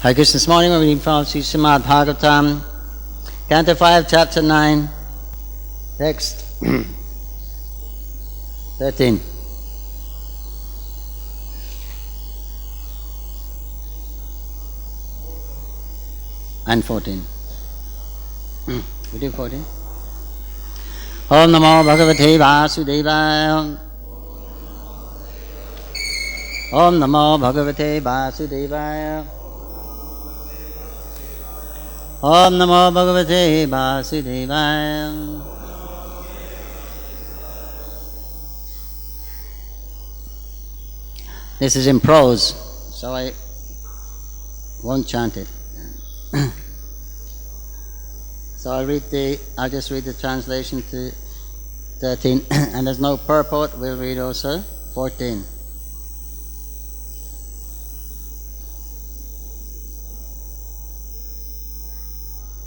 Hare Krishna. This morning we're reading from Srimad Bhagavatam, Canto 5, Chapter 9, text 13. And 14. We do 14. Om Namo Bhagavate Vasudevaya. Om Namo Bhagavate Vasudevaya. Om Namo Bhagavate Vasudevaya. This is in prose, so I won't chant it. So I'll just read the translation to 13, and there's no purport, we'll read also 14.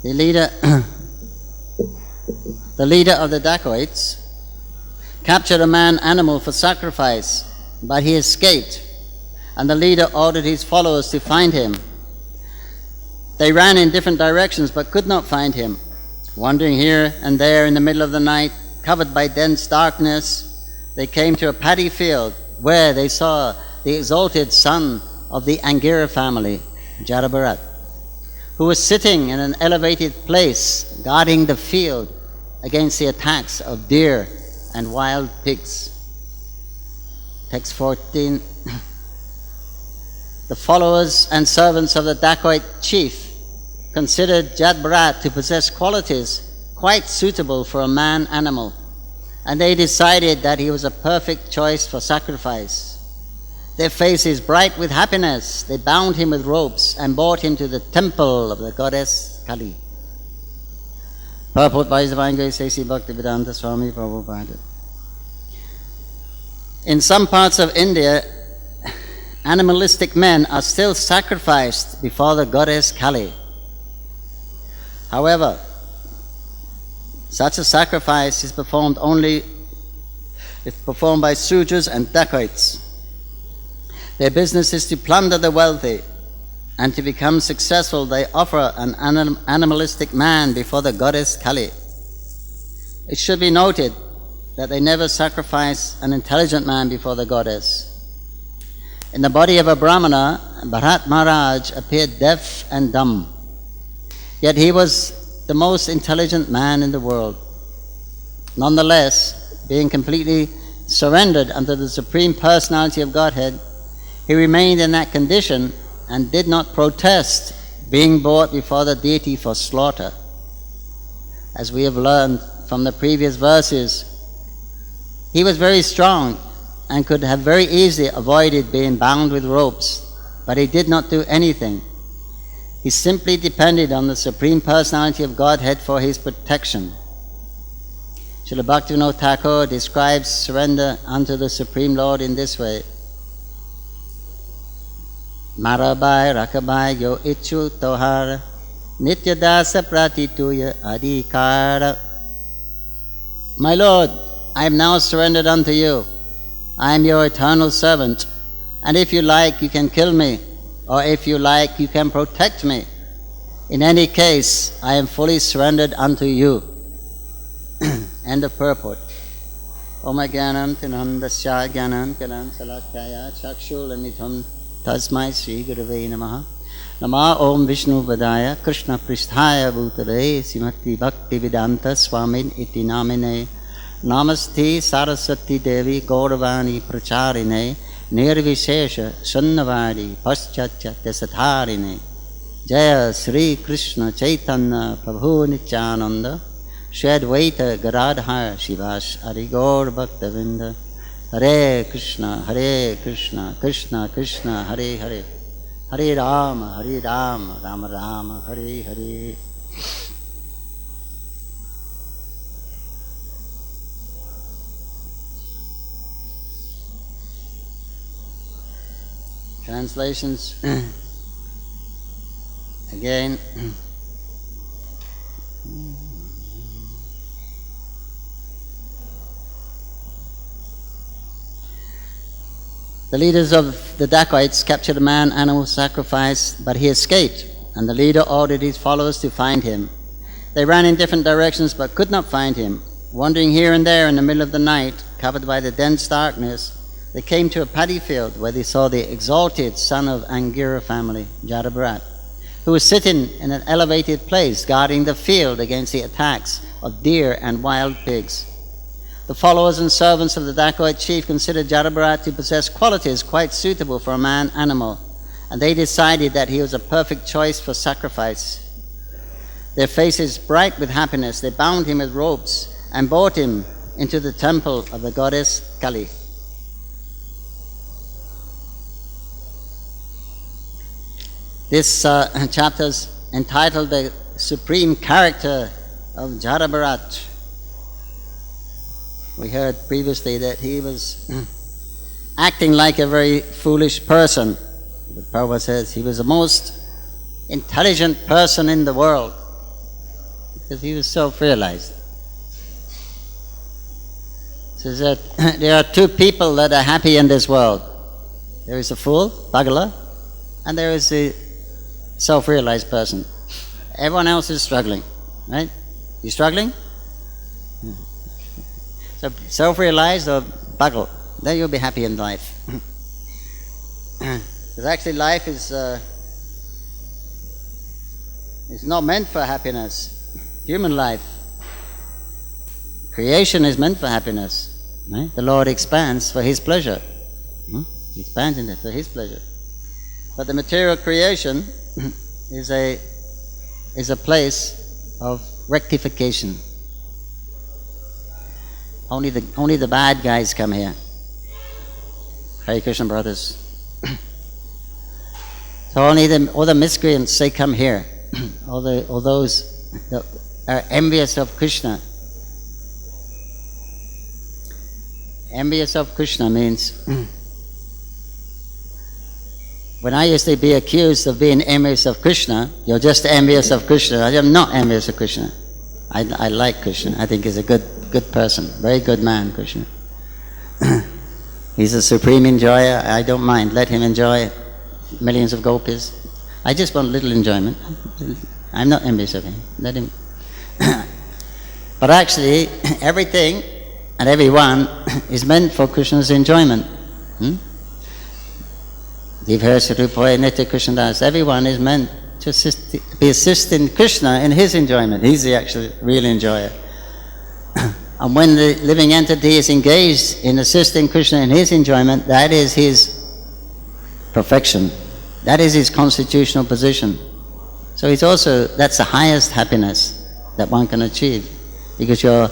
The leader of the dacoits captured a man animal for sacrifice, but he escaped, and the leader ordered his followers to find him. They ran in different directions but could not find him. Wandering here and there in the middle of the night, covered by dense darkness, they came to a paddy field where they saw the exalted son of the Angira family, Jadabharat, who was sitting in an elevated place guarding the field against the attacks of deer and wild pigs. Text 14. The followers and servants of the dacoit chief considered Jadabharat to possess qualities quite suitable for a man animal, and they decided that he was a perfect choice for sacrifice. Their faces bright with happiness, they bound him with ropes and brought him to the temple of the goddess Kali. Purport by His Divine Grace A.C. Bhaktivedanta Swami Prabhupada. In some parts of India, animalistic men are still sacrificed before the goddess Kali. However, such a sacrifice is performed only if performed by Sudras and dacoits. Their business is to plunder the wealthy, and to become successful they offer an animalistic man before the goddess Kali. It should be noted that they never sacrifice an intelligent man before the goddess. In the body of a Brahmana, Bharat Maharaj appeared deaf and dumb, yet he was the most intelligent man in the world. Nonetheless, being completely surrendered unto the Supreme Personality of Godhead, he remained in that condition and did not protest being brought before the deity for slaughter. As we have learned from the previous verses, he was very strong and could have very easily avoided being bound with ropes, but he did not do anything. He simply depended on the Supreme Personality of Godhead for his protection. Srila Bhaktivinoda Thakur describes surrender unto the Supreme Lord in this way. Marabai rakabai yo ichu tohara nitya dasa pratituya adhikara. My Lord, I am now surrendered unto you. I am your eternal servant, and if you like, you can kill me, or if you like, you can protect me. In any case, I am fully surrendered unto you. End of purport. Om Jnanam Tinandasya Jnanam Kalam Salakaya Chakshulanitam Tasmai Sri Gurave Namaha. Nama Om Vishnu Vadaya Krishna Pristhaya Bhutale Srimati Bhakti Vedanta Swamin Iti Namine Namaste Saraswati Devi Gauravani Pracharine Nirvishesha Shannavadi Paschatya Tesatharine. Jaya Sri Krishna Chaitanya Prabhu Nityananda Shri Advaita Garadhar Shivash Arigaur Bhaktavinda. Hare Krishna Krishna Krishna Hare Hare Hare Rama Rama Rama Hare Hare. Translations again. The leaders of the dacoits captured a man-animal sacrifice, but he escaped, and the leader ordered his followers to find him. They ran in different directions but could not find him. Wandering here and there in the middle of the night, covered by the dense darkness, they came to a paddy field where they saw the exalted son of Angira family, Jadabharat, who was sitting in an elevated place guarding the field against the attacks of deer and wild pigs. The followers and servants of the dacoit chief considered Jadabharat to possess qualities quite suitable for a man-animal, and they decided that he was a perfect choice for sacrifice. Their faces bright with happiness, they bound him with ropes and brought him into the temple of the goddess Kali. This chapter is entitled The Supreme Character of Jadabharat. We heard previously that he was acting like a very foolish person. The Prabhu says he was the most intelligent person in the world because he was self-realized. Says that there are two people that are happy in this world. There is a fool, Pagala, and there is a self-realized person. Everyone else is struggling, right? You struggling? So self-realized or Pagal, then you'll be happy in life. Because actually life is not meant for happiness. Human life. Creation is meant for happiness. Right? The Lord expands for His pleasure. He expands in it for His pleasure. But the material creation is a place of rectification. Only the bad guys come here. Hare Krishna brothers. So only all the miscreants, they come here. all those that are envious of Krishna. Envious of Krishna means when I used to be accused of being envious of Krishna, you're just envious of Krishna. I am not envious of Krishna. I like Krishna. I think he's a good person, very good man, Krishna. He's a supreme enjoyer. I don't mind. Let him enjoy millions of gopis. I just want little enjoyment. I'm not envious of him. Let him. But actually, everything and everyone is meant for Krishna's enjoyment. Everyone is meant to be assisting Krishna in his enjoyment. He's the actual real enjoyer. And when the living entity is engaged in assisting Krishna in his enjoyment, that is his perfection. That is his constitutional position. So that's the highest happiness that one can achieve. Because you're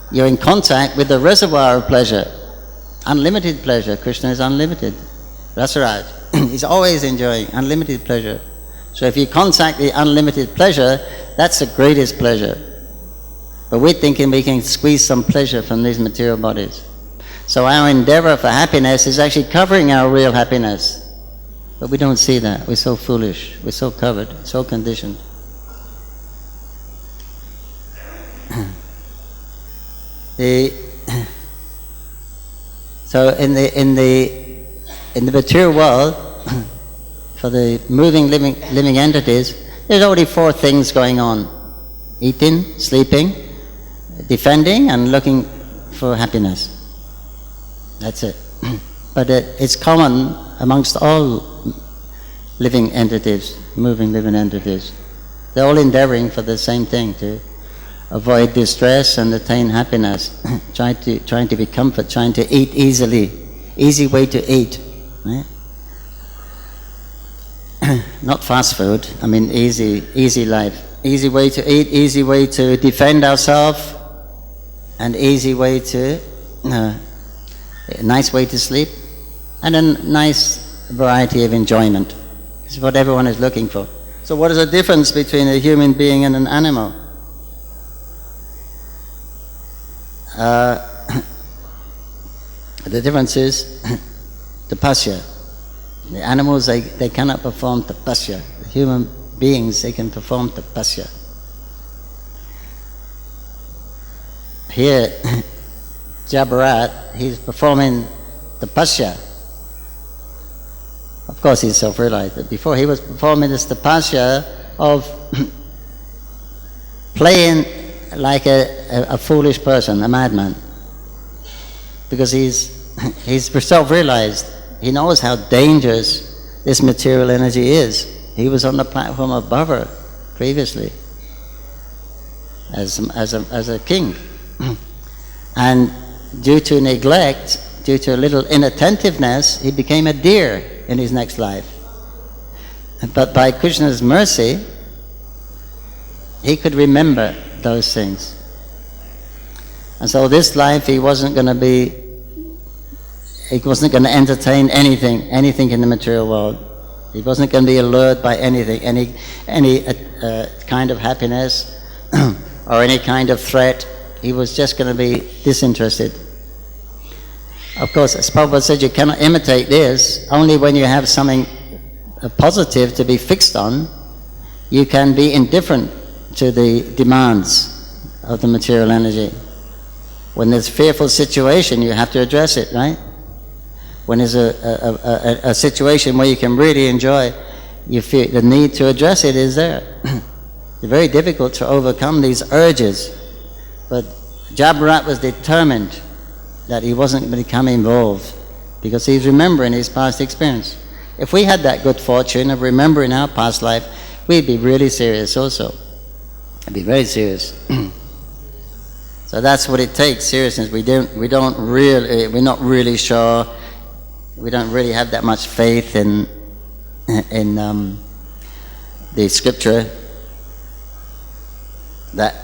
you're in contact with the reservoir of pleasure. Unlimited pleasure. Krishna is unlimited. Rasaraj. He's always enjoying unlimited pleasure. So if you contact the unlimited pleasure, that's the greatest pleasure. But we're thinking we can squeeze some pleasure from these material bodies. So our endeavor for happiness is actually covering our real happiness. But we don't see that. We're so foolish. We're so covered, so conditioned. So in the material world, for the moving, living entities, there's already 4 things going on: eating, sleeping, defending, and looking for happiness. That's it. But it's common amongst all living entities, moving, living entities. They're all endeavoring for the same thing, to avoid distress and attain happiness. trying to be comfort, trying to eat easily. Easy way to eat. Right? Not fast food, I mean easy life. Easy way to eat, easy way to defend ourselves, and easy way to, a nice way to sleep, and a nice variety of enjoyment. This is what everyone is looking for. So what is the difference between a human being and an animal? The difference is tapasya. The animals, they cannot perform tapasya. The human beings, they can perform tapasya. Here, Jadabharat, he's performing tapasya. Of course, he self-realized, but before he was performing this tapasya of playing like a foolish person, a madman, because he's self-realized. He knows how dangerous this material energy is. He was on the platform of Bhava previously as a king, and due to neglect, due to a little inattentiveness, he became a deer in his next life. But by Krishna's mercy, he could remember those things. And so this life he wasn't going to entertain anything in the material world. He wasn't going to be allured by anything, any kind of happiness or any kind of threat. He was just going to be disinterested. Of course, as Prabhupada said, you cannot imitate this. Only when you have something positive to be fixed on, you can be indifferent to the demands of the material energy. When there's a fearful situation, you have to address it, right? When there's a situation where you can really enjoy, you feel the need to address it is there. It's very difficult to overcome these urges. But Jabharat was determined that he wasn't going to become involved because he's remembering his past experience. If we had that good fortune of remembering our past life, we'd be really serious also. It'd be very serious. So that's what it takes, seriousness. We're not really sure. We don't really have that much faith in the scripture, that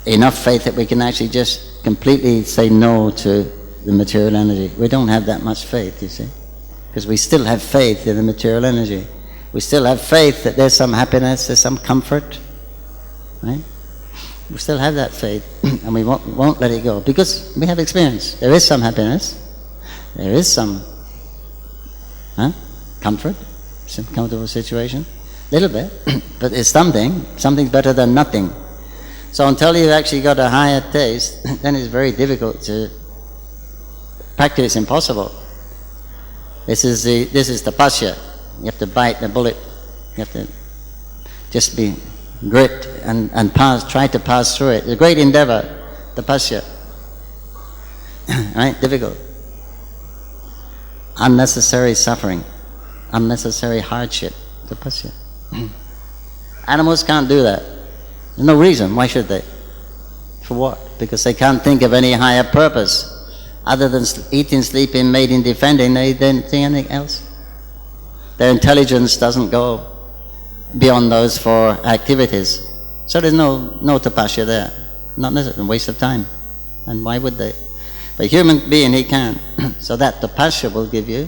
enough faith that we can actually just completely say no to the material energy. We don't have that much faith, you see, because we still have faith in the material energy. We still have faith that there's some happiness, there's some comfort, right? We still have that faith, and we won't let it go because we have experience. There is some happiness, there is some comfort, some comfortable situation, little bit, but it's something's better than nothing. So until you've actually got a higher taste, then it's very difficult to practically it's impossible. This is tapasya. You have to bite the bullet. You have to just be grit and try to pass through it. It's a great endeavor, tapasya. Right? Difficult. Unnecessary suffering, unnecessary hardship, tapasya. Animals can't do that. There's no reason. Why should they? For what? Because they can't think of any higher purpose other than eating, sleeping, mating, defending. They don't think anything else. Their intelligence doesn't go beyond those four activities. So there's no tapasya there. Not necessarily, a waste of time. And why would they? But human being, he can. So that tapasya will give you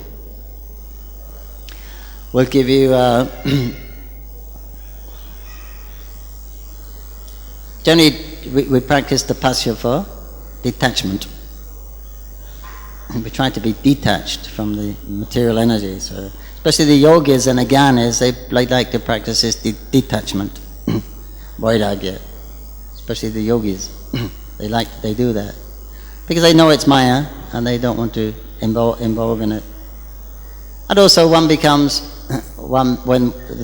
generally we practice tapasya for detachment. We try to be detached from the material energy. So especially the yogis and the jnanis, they like to practice this detachment, vairagya. Especially the yogis, they do that because they know it's maya and they don't want to involve in it. And also when the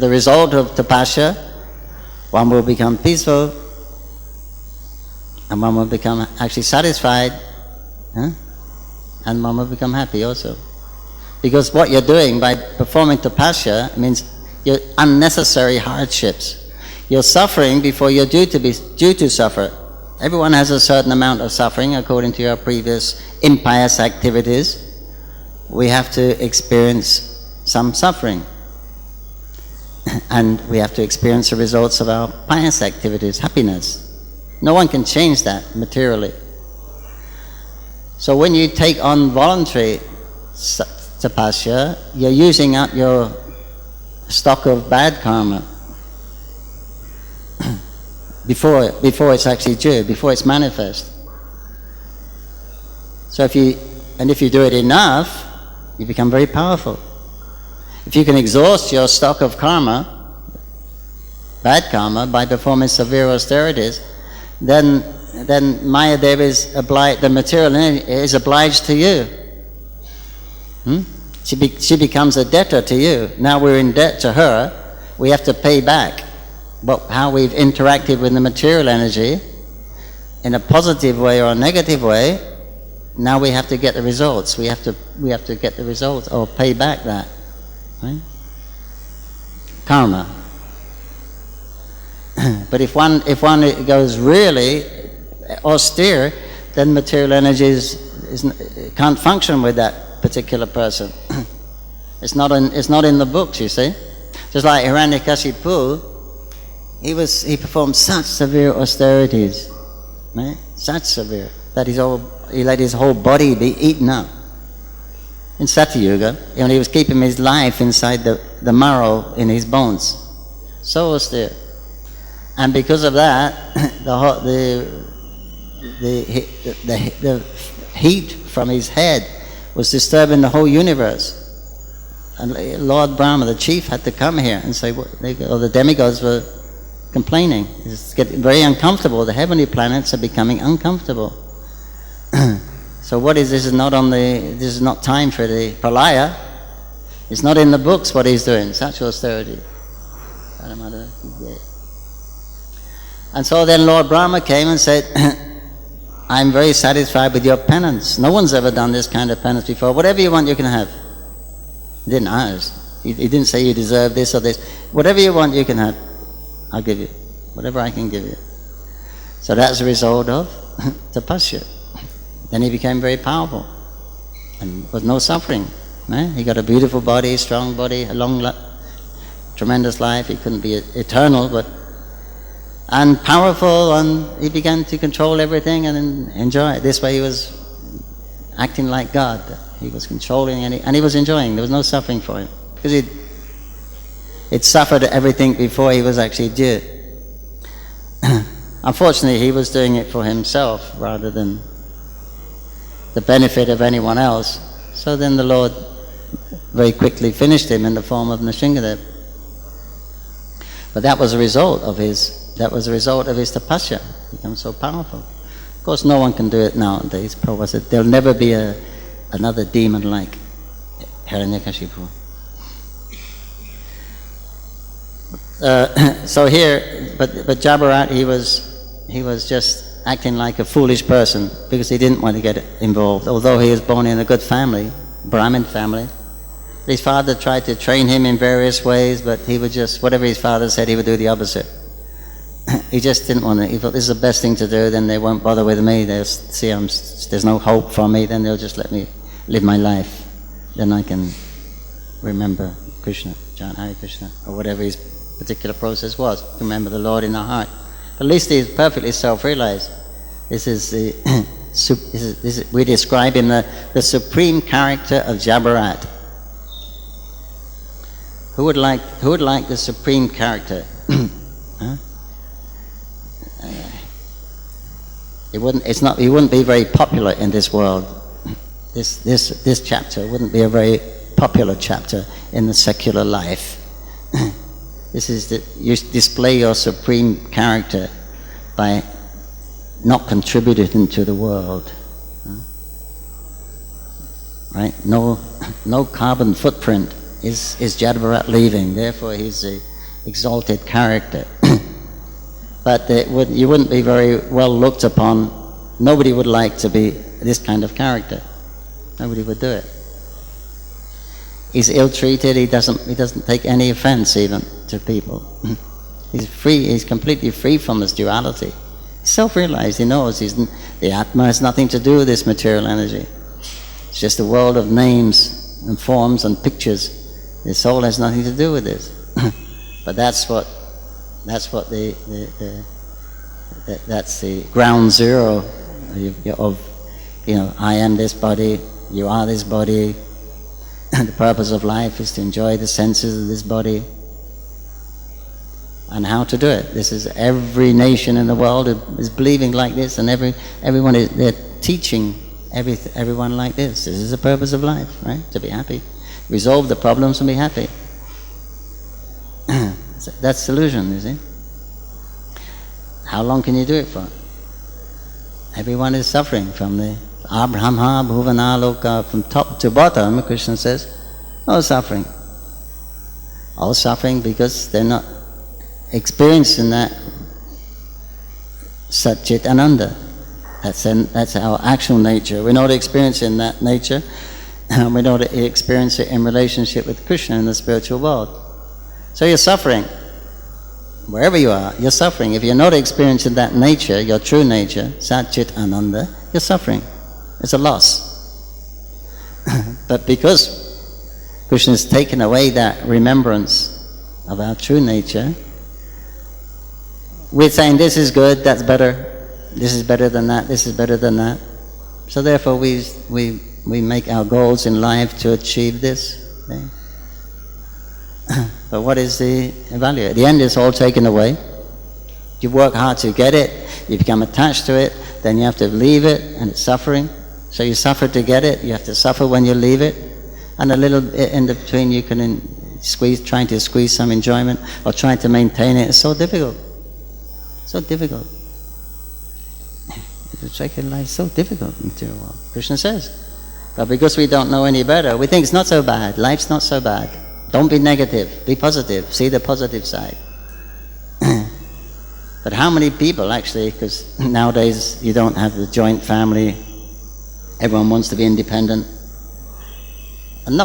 result of tapasya, one will become peaceful and one will become actually satisfied, and one will become happy also. Because what you're doing by performing tapasya means your unnecessary hardships. You're suffering before you're due to suffer. Everyone has a certain amount of suffering according to your previous impious activities. We have to experience some suffering. And we have to experience the results of our pious activities, happiness. No one can change that materially. So when you take on voluntary tapasya, you're using up your stock of bad karma before it's actually due, before it's manifest. So if you do it enough, you become very powerful. If you can exhaust your stock of karma, bad karma, by performing severe austerities, then Mayadev the material energy is obliged to you. She becomes a debtor to you. Now we're in debt to her. We have to pay back how we've interacted with the material energy in a positive way or a negative way. Now we have to get the results. We have to get the results or pay back that. Right? Karma. But if one goes really austere, then material energy can't function with that particular person. It's not in the books, you see. Just like Hiranyakashipu, he performed such severe austerities, right? Such severe that he let his whole body be eaten up. In Satyuga, he was keeping his life inside the marrow in his bones. So austere. And because of that, the heat from his head was disturbing the whole universe. And Lord Brahma, the chief, had to come here and say, the demigods were complaining. It's getting very uncomfortable. The heavenly planets are becoming uncomfortable. So what is this? This is not time for the pralaya. It's not in the books what he's doing, such austerity. And so then Lord Brahma came and said, I'm very satisfied with your penance. No one's ever done this kind of penance before. Whatever you want, you can have. He didn't ask. He didn't say you deserve this or this. Whatever you want, you can have. I'll give you. Whatever I can give you. So that's the result of tapasya. Then he became very powerful. And with no suffering. Right? He got a beautiful body, strong body, a long, tremendous life. He couldn't be eternal, and powerful, and he began to control everything and enjoy it. This way he was acting like God. He was controlling and he was enjoying. There was no suffering for him. Because he'd suffered everything before he was actually due. Unfortunately, he was doing it for himself rather than the benefit of anyone else. So then the Lord very quickly finished him in the form of Nrsingadev. But that was a result of his tapasya. He became so powerful. Of course, no one can do it nowadays. Prabhu said there'll never be another demon like Hiranyakashipu. So here, but Jabarat, he was just acting like a foolish person because he didn't want to get involved. Although he was born in a good family, Brahmin family, his father tried to train him in various ways, but he would just, whatever his father said, he would do the opposite. He just didn't want to. He thought this is the best thing to do. Then they won't bother with me. They'll see there's no hope for me. Then they'll just let me live my life. Then I can remember Krishna, chant Hare Krishna, or whatever his particular process was. Remember the Lord in our heart. At least he's perfectly self-realized. This is we're describing the supreme character of Jabarat. Who would like the supreme character? Huh? He wouldn't be very popular in this world. This chapter wouldn't be a very popular chapter in the secular life. This is you display your supreme character by not contributing to the world. Right? No carbon footprint is Jabarat leaving. Therefore, he's the exalted character. But you wouldn't be very well looked upon. Nobody would like to be this kind of character. Nobody would do it. He's ill-treated. He doesn't take any offense even to people. He's free. He's completely free from this duality. He's self-realized. He knows the Atma has nothing to do with this material energy. It's just a world of names and forms and pictures. The soul has nothing to do with this. But that's the ground zero of I am this body, you are this body. The purpose of life is to enjoy the senses of this body. And how to do it. This is every nation in the world is believing like this, and everyone they're teaching everyone like this. This is the purpose of life, right? To be happy. Resolve the problems and be happy. That's solution, you see. How long can you do it for? Everyone is suffering from the Abrahma, Bhuvana, Loka, from top to bottom, Krishna says, all suffering. All suffering because they're not experiencing that Sat Chit Ananda. That's our actual nature. We're not experiencing that nature. We don't experience it in relationship with Krishna in the spiritual world. So you're suffering. Wherever you are, you're suffering. If you're not experiencing that nature, your true nature, Sat Chit Ananda, you're suffering. It's a loss. But because Krishna has taken away that remembrance of our true nature, we're saying this is good, that's better, this is better than that, this is better than that. So therefore we make our goals in life to achieve this. But what is the value? At the end it's all taken away. You work hard to get it, you become attached to it, then you have to leave it, and it's suffering. So you suffer to get it, you have to suffer when you leave it, and a little bit in between you can trying to squeeze some enjoyment, or trying to maintain it. It's so difficult. So difficult. The sacred life is so difficult in material world. Krishna says. But because we don't know any better, we think it's not so bad. Life's not so bad. Don't be negative. Be positive. See the positive side. But how many people actually, because nowadays you don't have the joint family, everyone wants to be independent. And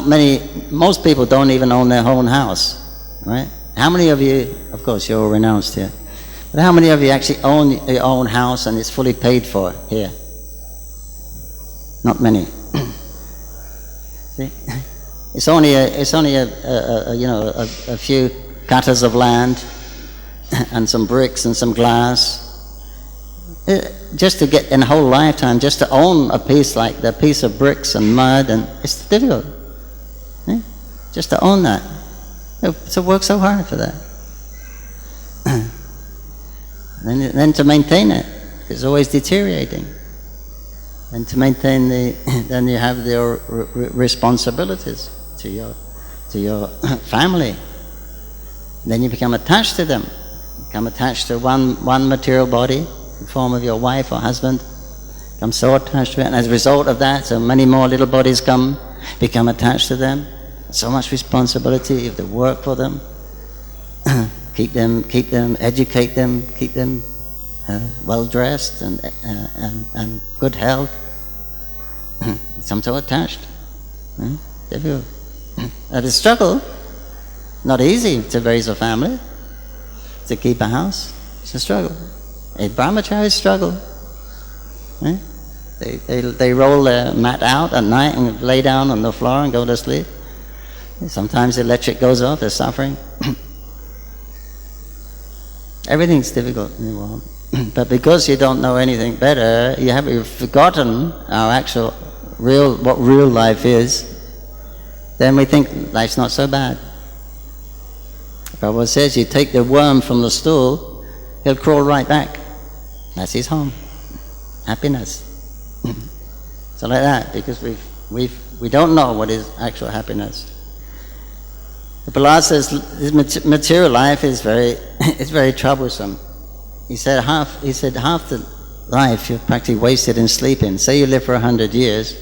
most people don't even own their own house, right? How many of you, of course you're all renounced here, but how many of you actually own your own house and it's fully paid for here? Not many. See? It's only a few cutters of land and some bricks and some glass. Just to get in a whole lifetime, just to own a piece like the piece of bricks and mud, and it's difficult. Just to own that. So work so hard for that. And then to maintain it, it's always deteriorating. And to maintain then you have your responsibilities to your family. Then you become attached to them. You become attached to one material body, in the form of your wife or husband. Become so attached to it, and as a result of that, so many more little bodies become attached to them. So much responsibility. You have to work for them, keep them, educate them, keep them well dressed and good health. Some so attached. Difficult. It's a struggle. Not easy to raise a family, to keep a house. It's a struggle. A brahmachari struggle. They roll their mat out at night and lay down on the floor and go to sleep. Sometimes the electric goes off, they're suffering. Everything's difficult in the world. But because you don't know anything better, you've forgotten our actual what real life is, then we think life's not so bad. Prabhu says you take the worm from the stool, he'll crawl right back. That's his home. Happiness. So like that, because we don't know what is actual happiness. The Prahlad says this material life is very troublesome. He said half the life you've practically wasted in sleeping. Say you live for 100 years,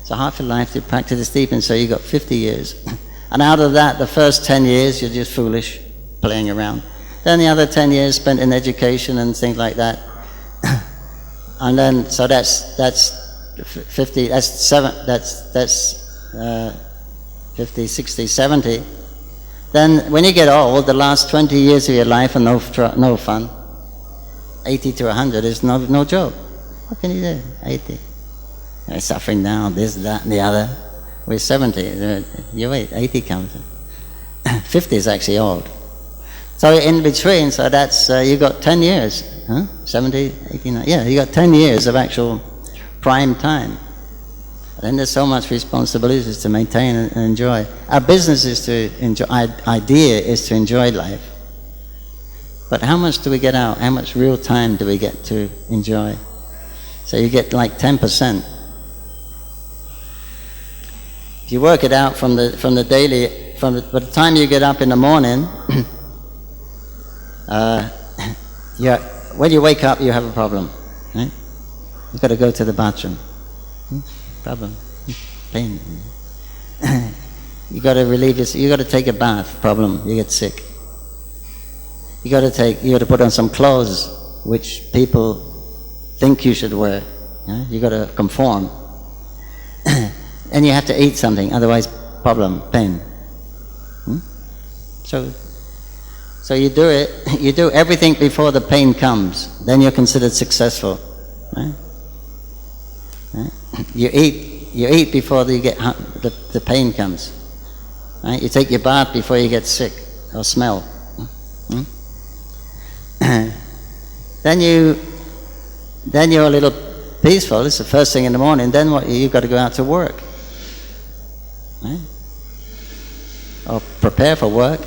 so half your life you practically sleeping, so you got 50 years. And out of that, the first 10 years you're just foolish, playing around. Then the other 10 years spent in education and things like that. And then, so that's 50, that's 50, 60, 70. Then when you get old, the last 20 years of your life are no fun. 80 to 100 is no joke. What can you do? 80. You're suffering now, this, that, and the other. We're 70. You wait, 80 comes. 50 is actually old. So in between, so that's, you got 10 years. 70, 89. Yeah, you got 10 years of actual prime time. Then there's so much responsibilities to maintain and enjoy. Our business is to enjoy, idea is to enjoy life. But how much do we get out? How much real time do we get to enjoy? So you get like 10%. If you work it out from the daily, by the time you get up in the morning, when you wake up, you have a problem, right? You've got to go to the bathroom. Problem. Pain. You got to relieve yourself. You got to take a bath. Problem. You get sick. You got to put on some clothes which people think you should wear. You got to conform. And you have to eat something, otherwise problem, pain. So you do it. You do everything before the pain comes. Then you're considered successful. Right? You eat before you get the pain comes. Right? You take your bath before you get sick or smell. Then you're a little peaceful. It's the first thing in the morning. Then what? You've got to go out to work, right? Or prepare for work.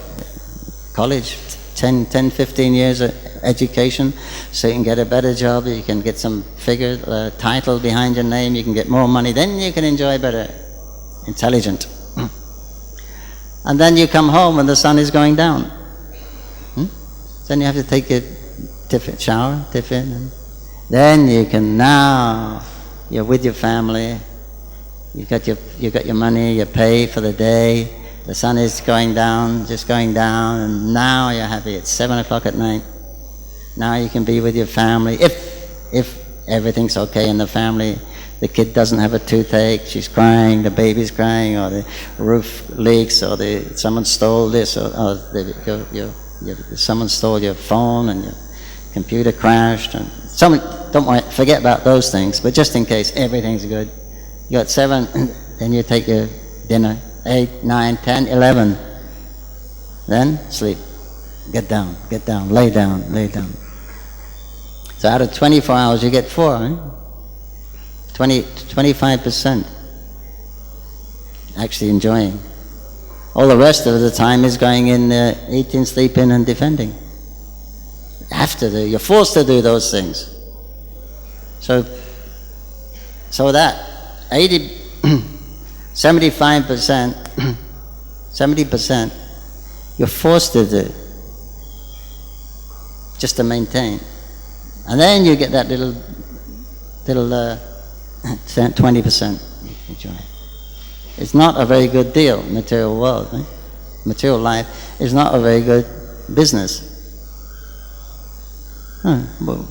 College, 10, 15 years of education, so you can get a better job. You can get some figure, title behind your name. You can get more money. Then you can enjoy better, intelligent. And then you come home when the sun is going down. Then you have to take a shower, tiffin, and then you can, now you're with your family. You got your money, you pay for the day. The sun is going down, just going down, and now you're happy. It's 7 o'clock at night. Now you can be with your family. If everything's okay in the family, the kid doesn't have a toothache, she's crying, the baby's crying, or the roof leaks, or someone stole this, or someone stole your phone and your computer crashed, and don't worry, forget about those things, but just in case, everything's good. You got 7, then you take your dinner, 8, 9, 10, 11. Then sleep. Get down, lay down. So out of 24 hours, you get 4, right? 25% actually enjoying. All the rest of the time is going in eating, sleeping, and defending. You're forced to do those things. So that 70%, you're forced to do just to maintain. And then you get that little 20% enjoy. It's not a very good deal, material world. Right? Material life is not a very good business. Well,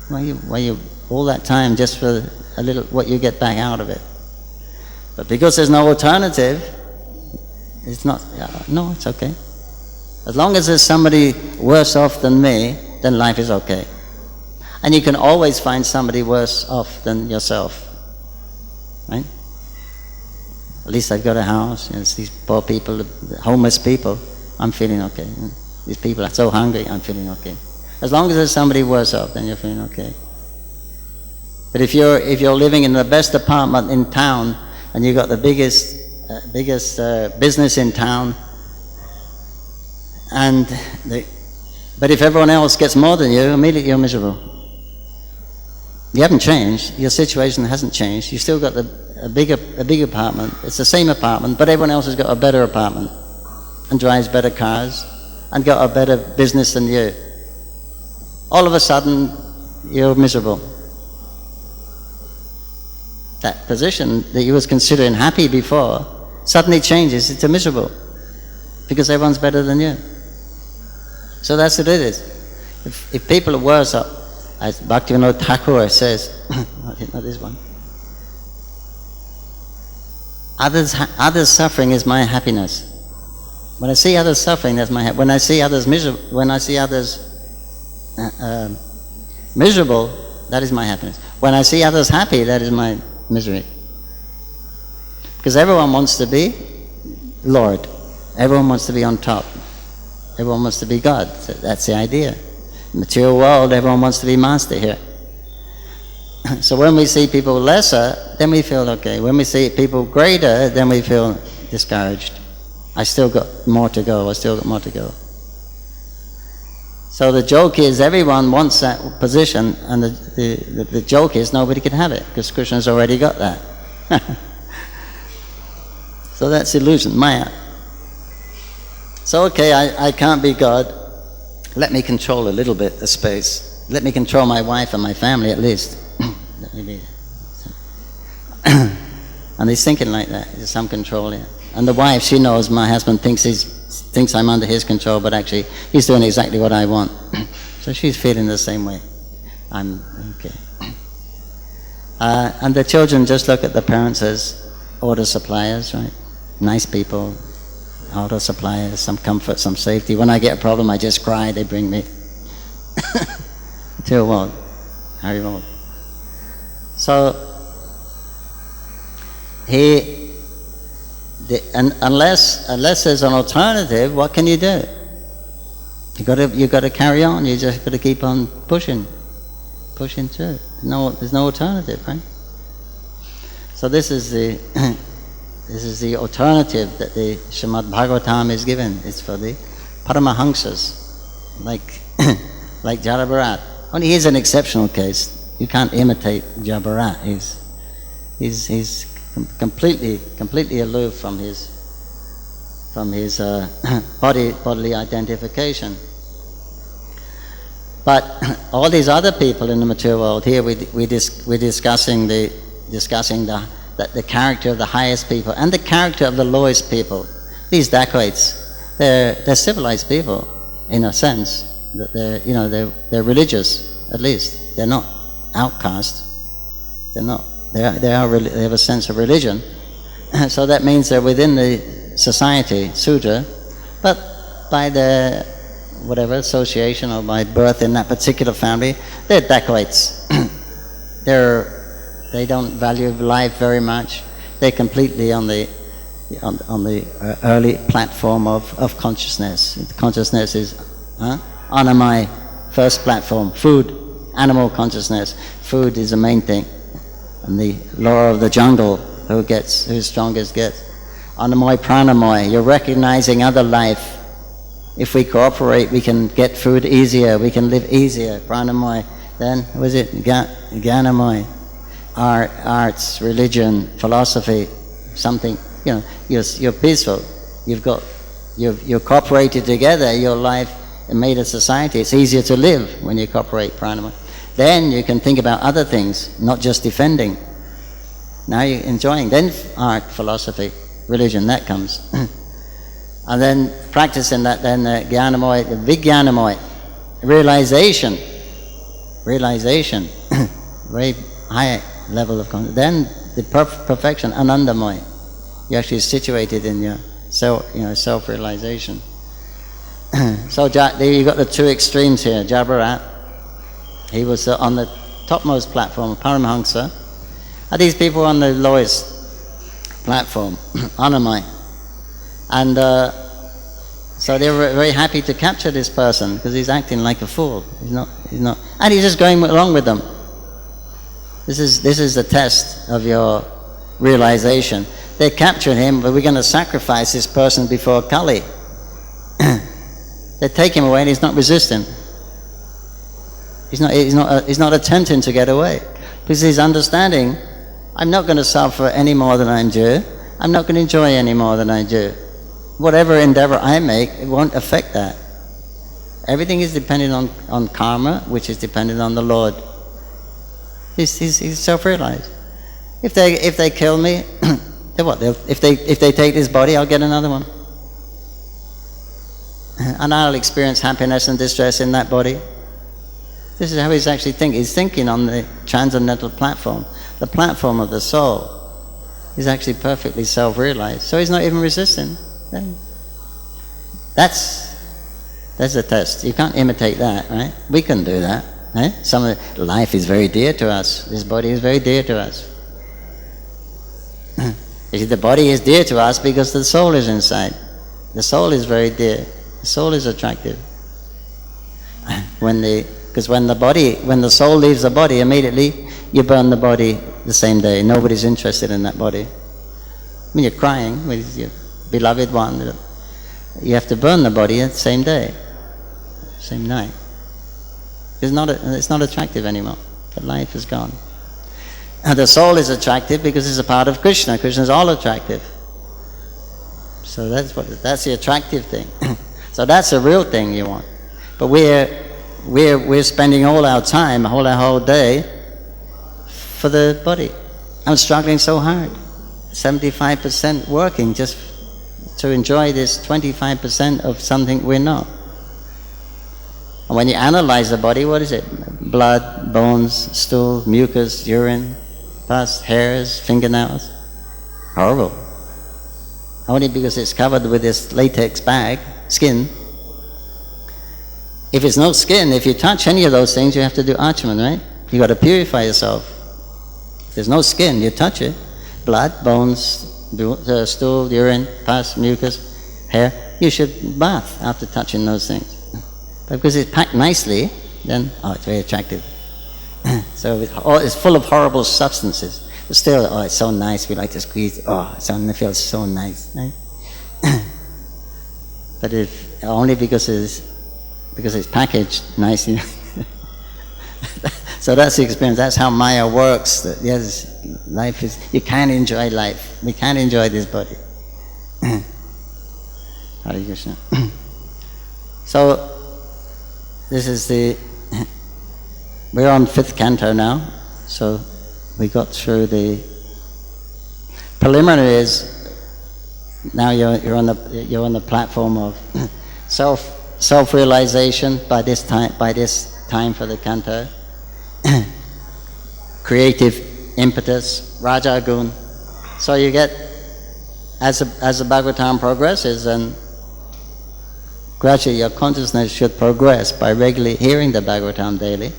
why you all that time just for a little what you get back out of it? But because there's no alternative, it's not. No, it's okay. As long as there's somebody worse off than me, then life is okay. And you can always find somebody worse off than yourself, right? At least I've got a house. It's these poor people, homeless people. I'm feeling okay. These people are so hungry. I'm feeling okay. As long as there's somebody worse off, then you're feeling okay. But if you're living in the best apartment in town and you've got the biggest business in town, but if everyone else gets more than you, immediately you're miserable. You haven't changed. Your situation hasn't changed. You still got a big apartment. It's the same apartment, but everyone else has got a better apartment and drives better cars and got a better business than you. All of a sudden, you're miserable. That position that you was considering happy before suddenly changes into miserable because everyone's better than you. So that's what it is. If people are worse off, as Bhaktivinoda Thakur says, not this one. Others suffering is my happiness. When I see others suffering, that's my happiness. When I see others miserable, that is my happiness. When I see others happy, that is my misery. Because everyone wants to be Lord. Everyone wants to be on top. Everyone wants to be God. So that's the idea. Material world, everyone wants to be master here. So when we see people lesser, then we feel okay. When we see people greater, then we feel discouraged. I still got more to go. So the joke is everyone wants that position, and the joke is nobody can have it because Krishna's already got that. So that's illusion, Maya. So okay, I can't be God. Let me control a little bit the space. Let me control my wife and my family at least. And he's thinking like that. There's some control here. And the wife, she knows my husband thinks I'm under his control, but actually he's doing exactly what I want. So she's feeling the same way. I'm okay. And the children just look at the parents as order suppliers, right? Nice people, order suppliers, some comfort, some safety. When I get a problem, I just cry, they bring me. Till what? Harry Lord. So, unless there's an alternative, what can you do? You got to carry on. You just got to keep on pushing through. There's no alternative, right? So this is the alternative that the Srimad Bhagavatam is given. It's for the Paramahamsas, like Jarabarat. Only he's an exceptional case. You can't imitate Jarabarat. He's completely aloof from his bodily identification. But all these other people in the material world, here we're discussing the character of the highest people and the character of the lowest people. These dacoits, they're civilized people in a sense. That they're religious, at least. They're not outcast. They're not. They have a sense of religion. So that means they're within the society, Sudra, but by their whatever association or by birth in that particular family, they're dacoits. They don't value life very much. They're completely on the early platform of consciousness. Consciousness is Anamai, first platform. Food, animal consciousness. Food is the main thing. And the law of the jungle, who's strongest gets. Anamai, pranamai, you're recognizing other life. If we cooperate, we can get food easier, we can live easier. Pranamai. Then, was it Gyanamai? Arts, religion, philosophy, something, you're peaceful. You're cooperated together, your life made a society. It's easier to live when you cooperate, pranamai. Then you can think about other things, not just defending. Now you're enjoying. Then art, philosophy, religion, that comes. And then practicing that, then Jnanamoy, Vijnanamoy, realization, very high level of consciousness. Then the perfection, Anandamoy. You're actually situated in your self-realization. So there you got the two extremes here. Jarabarat, he was on the topmost platform, Paramahamsa. And these people were on the lowest platform, Anamai. And so they were very happy to capture this person because he's acting like a fool. He's not, and he's just going along with them. This is the test of your realization. They captured him, but we're going to sacrifice this person before Kali. They take him away, and he's not resisting. He's not attempting to get away because he's understanding. I'm not going to suffer any more than I'm due. I'm not going to enjoy any more than I do. Whatever endeavor I make, it won't affect that. Everything is dependent on karma, which is dependent on the Lord. He's self-realized. If they kill me, then what? If they take this body, I'll get another one, and I'll experience happiness and distress in that body. This is how he's actually thinking. He's thinking on the transcendental platform, the platform of the soul. He's actually perfectly self-realized, so he's not even resisting. That's the test. You can't imitate that, right? We can do that, right? Life is very dear to us. This body is very dear to us. You see, the body is dear to us because the soul is inside. The soul is very dear. The soul is attractive. Because when the soul leaves the body, immediately you burn the body the same day. Nobody's interested in that body. When you're crying with your beloved one, you have to burn the body the same day, same night. It's not attractive anymore. The life is gone. And the soul is attractive because it's a part of Krishna. Krishna is all attractive. So that's the attractive thing. So that's the real thing you want. But we're spending all our time, our whole day, for the body. I'm struggling so hard. 75% working just to enjoy this 25% of something we're not. And when you analyze the body, what is it? Blood, bones, stool, mucus, urine, pus, hairs, fingernails. Horrible. Only because it's covered with this latex bag, skin. If it's no skin, if you touch any of those things, you have to do Achaman, right? You got to purify yourself. If there's no skin, you touch it. Blood, bones, stool, urine, pus, mucus, hair. You should bath after touching those things. But because it's packed nicely, then, it's very attractive. So it's full of horrible substances. But still, it's so nice, we like to squeeze. It feels so nice, right? But if only because it's packaged nicely. So that's the experience. That's how Maya works. That, yes, life is. You can't enjoy life. We can't enjoy this body. Hare Krishna. So this is we're on 5th canto now. So we got through the preliminaries. Now you're on the platform of self-realization by this time for the canto. Creative impetus, Raja Gun. So you get, as the Bhagavatam progresses, and gradually your consciousness should progress by regularly hearing the Bhagavatam daily.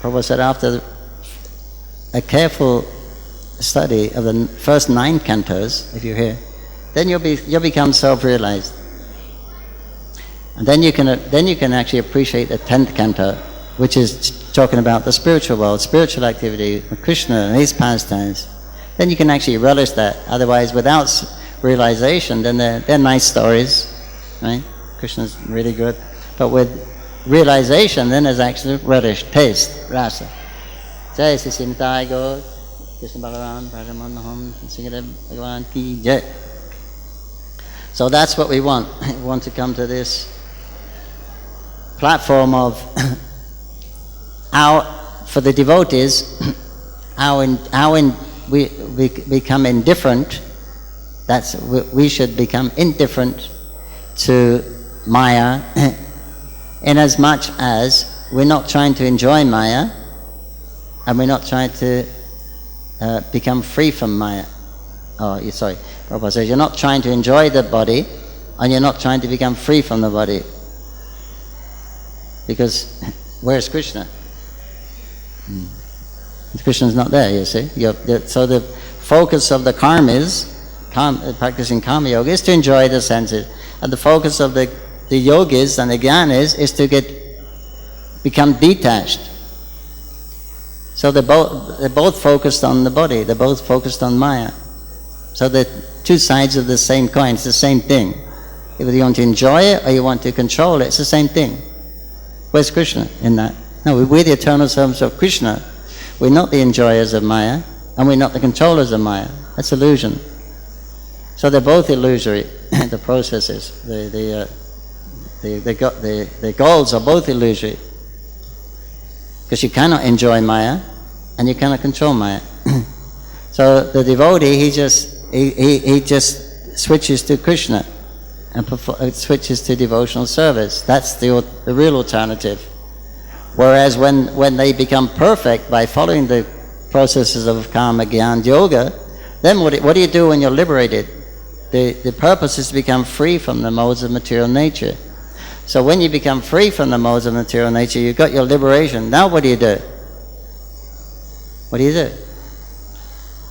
Prabhu said after a careful study of the first 9 cantos, if you hear, then you'll become self-realized. And then you can actually appreciate the 10th canto, which is talking about the spiritual world, spiritual activity, Krishna and his pastimes. Then you can actually relish that. Otherwise, without realization, then they're nice stories, right? Krishna's really good. But with realization, then there's actually relish, taste, rasa. Jai Sri Sintai God, Krishna Bhagavan, Paramanaham, Singhadev Bhagavan Ki Jai. So that's what we want. We want to come to this platform of for the devotees, we become indifferent. We should become indifferent to Maya, in as much as we're not trying to enjoy Maya, and we're not trying to become free from Maya. Prabhupada says you're not trying to enjoy the body, and you're not trying to become free from the body. Because where's Krishna? Krishna's not there, you see. So the focus of the practicing karma yoga is to enjoy the senses. And the focus of the yogis and the jnanis is to become detached. So they're both focused on the body, they're both focused on Maya. So they're two sides of the same coin, it's the same thing. If you want to enjoy it or you want to control it, it's the same thing. Where's Krishna in that? No, we're the eternal servants of Krishna. We're not the enjoyers of Maya, and we're not the controllers of Maya. That's illusion. So they're both illusory. The processes, the goals are both illusory. Because you cannot enjoy Maya, and you cannot control Maya. So the devotee, he just switches to Krishna, and switches to devotional service. That's the real alternative. Whereas when they become perfect by following the processes of karma, jnana, yoga, then what do you do when you're liberated? The purpose is to become free from the modes of material nature. So when you become free from the modes of material nature, you've got your liberation. Now what do you do? What do you do?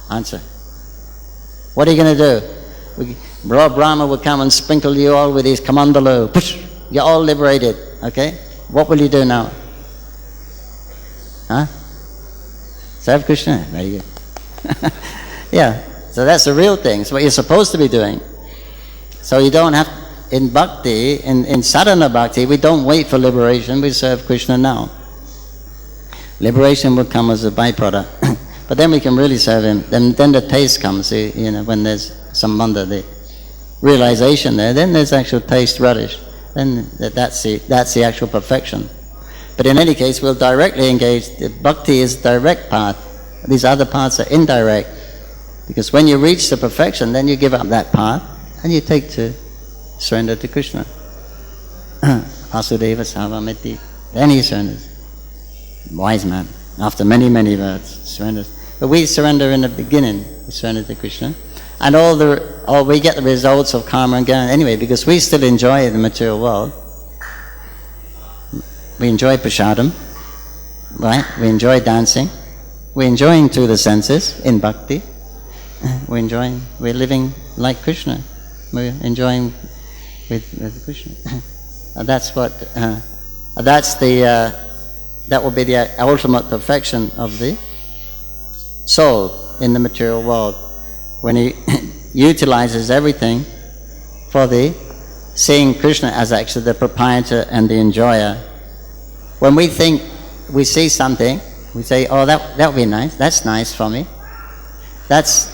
Answer. What are you going to do? Lord Brahma will come and sprinkle you all with his kamandalu. Push! You're all liberated. Okay? What will you do now? Huh? Serve Krishna. Very good. Yeah. So that's the real thing. It's what you're supposed to be doing. So you don't have, in bhakti, in sadhana bhakti, we don't wait for liberation, we serve Krishna now. Liberation will come as a byproduct. But then we can really serve him. Then the taste comes, when there's some under the realization there, then there's actual taste, relish. Then that's the actual perfection. But in any case, we'll directly engage. The bhakti is direct path. These other paths are indirect. Because when you reach the perfection, then you give up that path and you take to surrender to Krishna. Vasudeva Savamiti. Then he surrenders. Wise man. After many, many births, surrenders. But we surrender in the beginning. We surrender to Krishna. And we get the results of karma and jnana anyway, because we still enjoy the material world. We enjoy prasadam, right? We enjoy dancing. We're enjoying through the senses in bhakti. We're living like Krishna. We're enjoying with Krishna. That's what. That will be the ultimate perfection of the soul in the material world, when he utilizes everything for seeing Krishna as actually the proprietor and the enjoyer. When we think we see something, we say, "Oh, that would be nice. That's nice for me." That's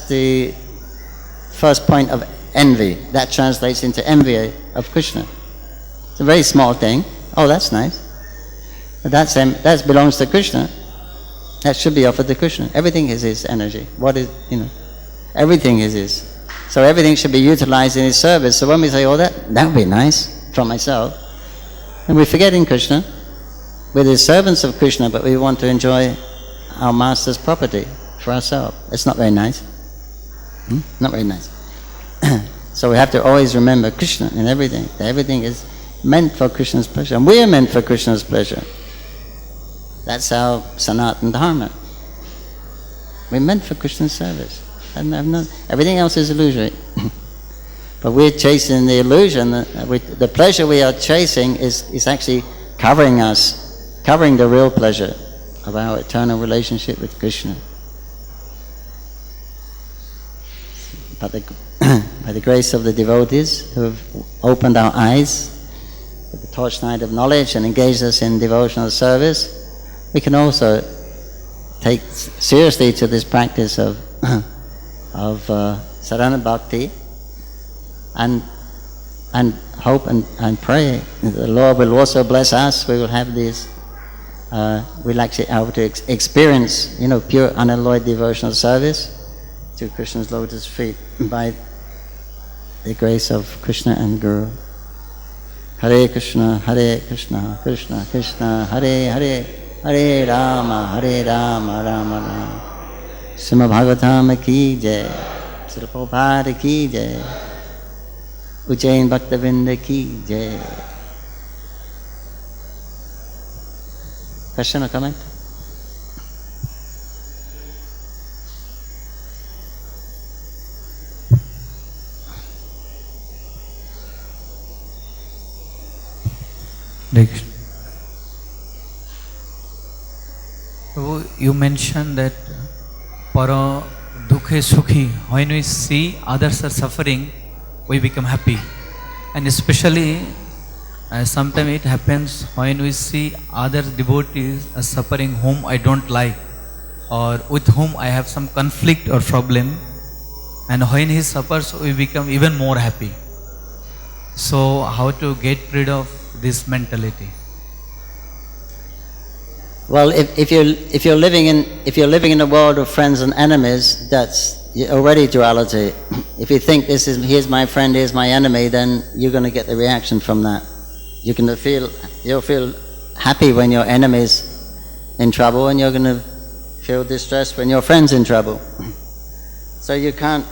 the first point of envy. That translates into envy of Krishna. It's a very small thing. Oh, that's nice. But that belongs to Krishna. That should be offered to Krishna. Everything is his energy. Everything is his. So everything should be utilized in his service. So when we say, "Oh, that would be nice for myself," and we're forgetting Krishna. We're the servants of Krishna, but we want to enjoy our master's property for ourselves. It's not very nice. Not very nice. So we have to always remember Krishna in everything. Everything is meant for Krishna's pleasure. And we are meant for Krishna's pleasure. That's our Sanatana Dharma. We're meant for Krishna's service. Everything else is illusory. But we're chasing the illusion. The pleasure we are chasing is actually covering the real pleasure of our eternal relationship with Krishna. But by the grace of the devotees who have opened our eyes with the torchlight of knowledge and engaged us in devotional service, we can also take seriously to this practice of sadhana bhakti and hope and pray that the Lord will also bless us. We will have this. We'll actually be able to experience, pure unalloyed devotional service to Krishna's lotus feet by the grace of Krishna and Guru. Hare Krishna, Krishna Krishna, Hare Hare, Hare Rama, Rama Rama. Srimad Bhagavatam ki jai, Srila Prabhupada ki jai, Ujjain Bhaktavinda ki jai. Question or comment? You mentioned that para dukhe sukhi, when we see others are suffering, we become happy. And especially sometimes it happens when we see other devotees are suffering whom I don't like, or with whom I have some conflict or problem, and when he suffers we become even more happy. So how to get rid of this mentality? Well, if you're living in a world of friends and enemies, that's already duality. If you think here's my friend, here's my enemy, then you're going to get the reaction from that. You'll feel happy when your enemy's in trouble, and you're going to feel distressed when your friend's in trouble. So you can't.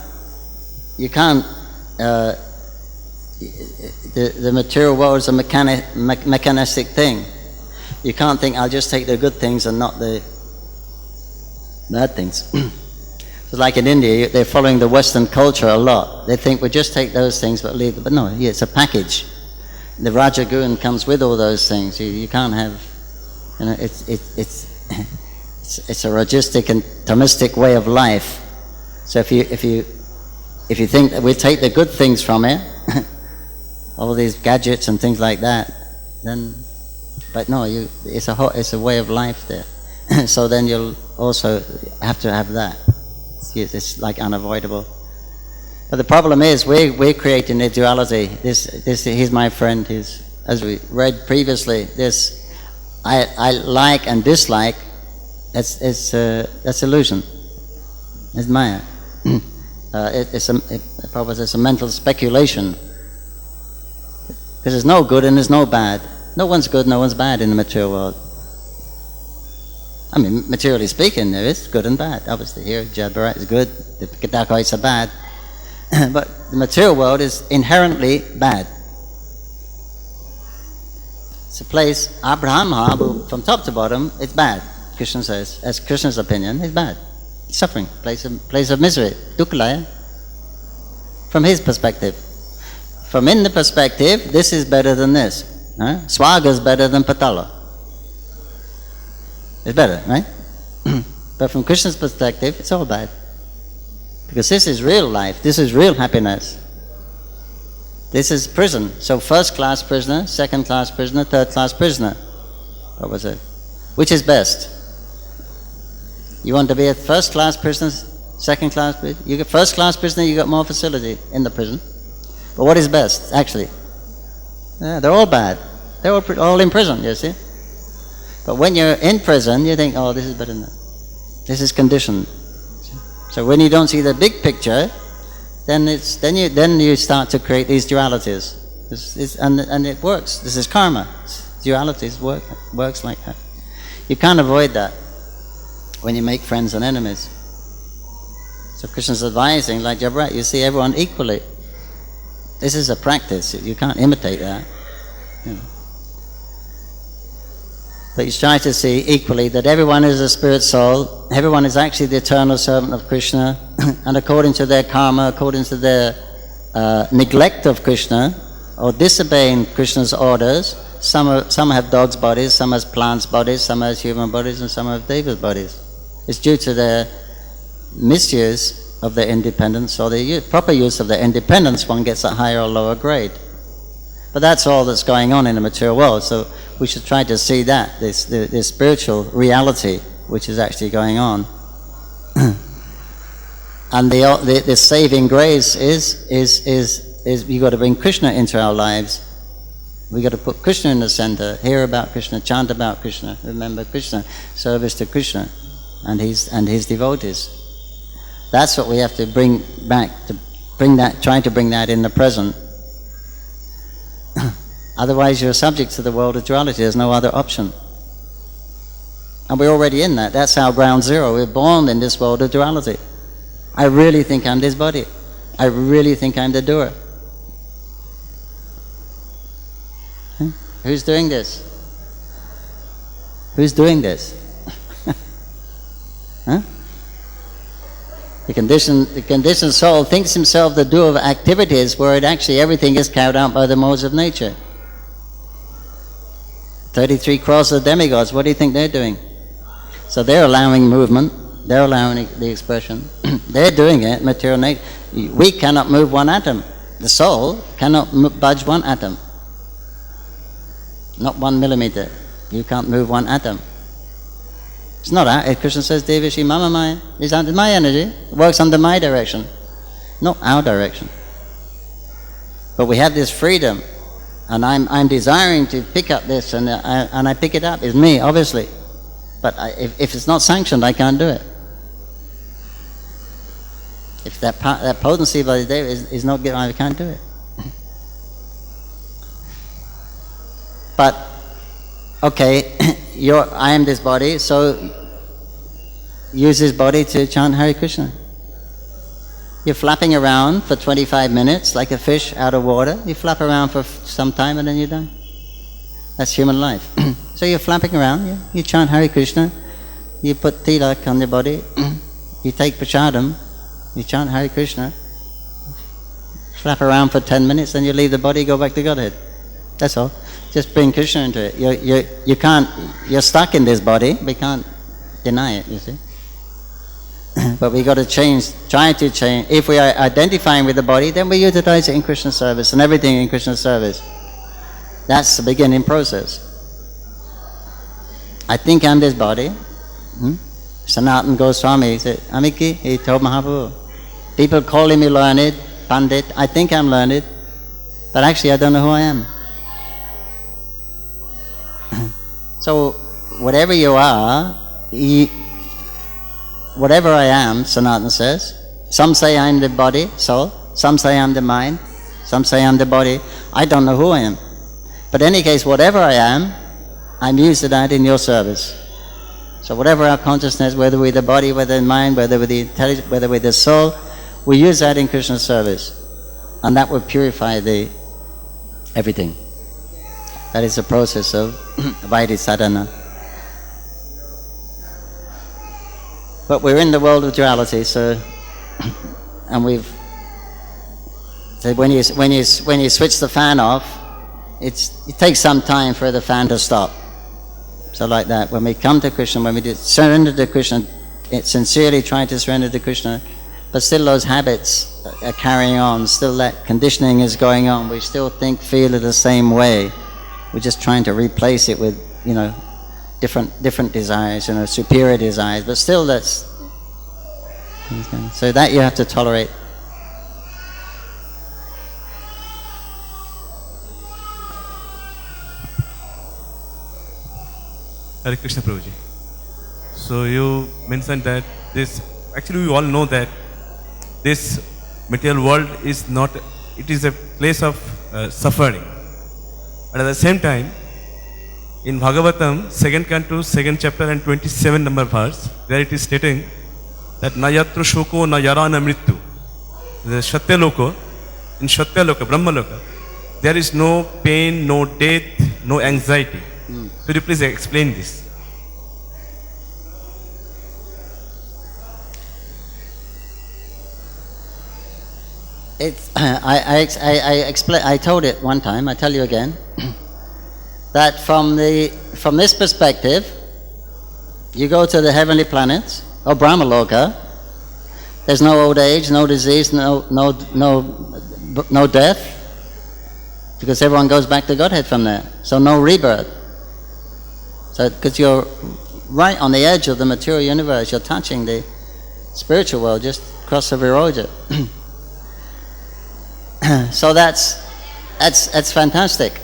The material world is a mechanistic thing. You can't think, I'll just take the good things and not the bad things. It's like in India, they're following the Western culture a lot. They think, we'll just take those things but leave them. But no, it's a package. The Rajagun comes with all those things. You can't have, it's a ragistic and Thomistic way of life. So if you think that we'll take the good things from it, all these gadgets and things like that, then, but no, it's a way of life there. So then you'll also have to have that. It's like unavoidable. But the problem is we're creating a duality. He's my friend. As we read previously, this I like and dislike. That's illusion. It's Maya. it's a mental speculation. Because there's no good and there's no bad. No one's good, no one's bad in the material world. I mean, materially speaking, there is good and bad. Obviously, here, Jadbarat is good, the Dacoits are bad. But the material world is inherently bad. It's a place, Abraham, from top to bottom, it's bad. Krishna says, as Krishna's opinion, it's bad. It's suffering, place of misery, Dukkalaya. From his perspective. From in the perspective, this is better than this. Swaga is better than Patala. It's better, right? But from Krishna's perspective, it's all bad. Because this is real life, this is real happiness. This is prison. So first class prisoner, second class prisoner, third class prisoner. What was it? Which is best? You want to be a first class prisoner, second class prisoner? You get first class prisoner, you got more facility in the prison. But what is best, actually? Yeah, they're all bad. They're all in prison, you see. But when you're in prison, you think, oh, this is better than that. This is conditioned. So when you don't see the big picture, then you start to create these dualities. And it works. This is karma. Dualities works like that. You can't avoid that when you make friends and enemies. So Krishna's advising, like Jabrat, you see everyone equally. This is a practice. You can't imitate that. You know. But you try to see equally that everyone is a spirit soul, everyone is actually the eternal servant of Krishna, and according to their karma, according to their neglect of Krishna, or disobeying Krishna's orders, some have dogs' bodies, some have plants' bodies, some have human bodies, and some have deva's bodies. It's due to their misuse of their independence, or the proper use of their independence, one gets a higher or lower grade. But that's all that's going on in the material world, so we should try to see that, this spiritual reality which is actually going on. And the saving grace is we got to bring Krishna into our lives. We got to put Krishna in the center, hear about Krishna, chant about Krishna, remember Krishna, service to Krishna and his devotees. That's what we have to bring back, try to bring that in the present. Otherwise you're subject to the world of duality, there's no other option. And we're already in that, that's our ground zero, we're born in this world of duality. I really think I'm this body. I really think I'm the doer. Who's doing this? Who's doing this? Huh? The conditioned soul thinks himself the doer of activities where actually everything is carried out by the modes of nature. 33 crores of demigods, what do you think they're doing? So they're allowing movement, they're allowing the expression, they're doing it, material nature. We cannot move one atom. The soul cannot budge one atom. Not 1 millimeter. You can't move one atom. It's not our, Krishna says, Devashi Mama Maya. It's under my energy. It works under my direction, not our direction. But we have this freedom, and I'm desiring to pick up this, and I pick it up. It's me, obviously. But if it's not sanctioned, I can't do it. If that potency by the day is not given, I can't do it. But okay, I am this body, so use this body to chant Hare Krishna. You're flapping around for 25 minutes like a fish out of water. You flap around for some time and then you die. That's human life. So you're flapping around, you chant Hare Krishna, you put tilak on your body, you take prasadam, you chant Hare Krishna, flap around for 10 minutes, then you leave the body, go back to Godhead. That's all. Just bring Krishna into it. You can't, you're stuck in this body, we can't deny it, you see. But we got to try to change. If we are identifying with the body, then we utilize it in Krishna's service and everything in Krishna's service. That's the beginning process. I think I'm this body. Sanatana Goswami said, Amiki, he told Mahaprabhu, people calling me learned, Pandit, I think I'm learned, but actually I don't know who I am. So whatever you are, whatever I am, Sanatana says, Some say I'm the body, soul. Some say I'm the mind. Some say I'm the body. I don't know who I am. But in any case, whatever I am, I'm using that in your service. So whatever our consciousness, whether we're the body, whether the mind, whether we're the intelligence, whether we're the soul, we use that in Krishna's service. And that will purify everything. That is the process of Vaidhi sadhana. But we're in the world of duality, so, and so when you switch the fan off, it takes some time for the fan to stop. So like that, when we come to Krishna, when we surrender to Krishna, sincerely trying to surrender to Krishna, but still those habits are carrying on, still that conditioning is going on, we still think, feel it the same way. We're just trying to replace it with, different desires, superior desires, but still that's, so that you have to tolerate. Hare Krishna Prabhuji. So you mentioned that actually we all know that this material world is not, it is a place of suffering. But at the same time, in Bhagavatam, 2nd canto, 2nd chapter and 27 number verse, there it is stating that na yatra shoko na yara na mrityu. The Shatya Loko, in Shatya Loka, Brahma Loka, there is no pain, no death, no anxiety. Could you please explain this? I told it one time, I tell you again, that from this perspective, you go to the heavenly planets, or Brahma Loka, there's no old age, no disease, no death, because everyone goes back to Godhead from there. So no rebirth. So, because you're right on the edge of the material universe, you're touching the spiritual world, just across the Viroja. So that's fantastic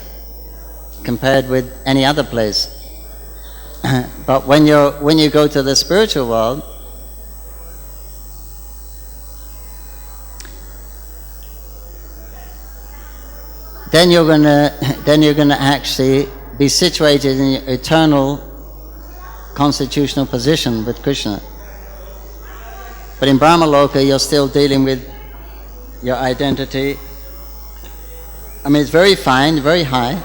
compared with any other place. But when you go to the spiritual world, then you're gonna actually be situated in your eternal constitutional position with Krishna. But in Brahma Loka, you're still dealing with your identity. I mean, it's very fine, very high.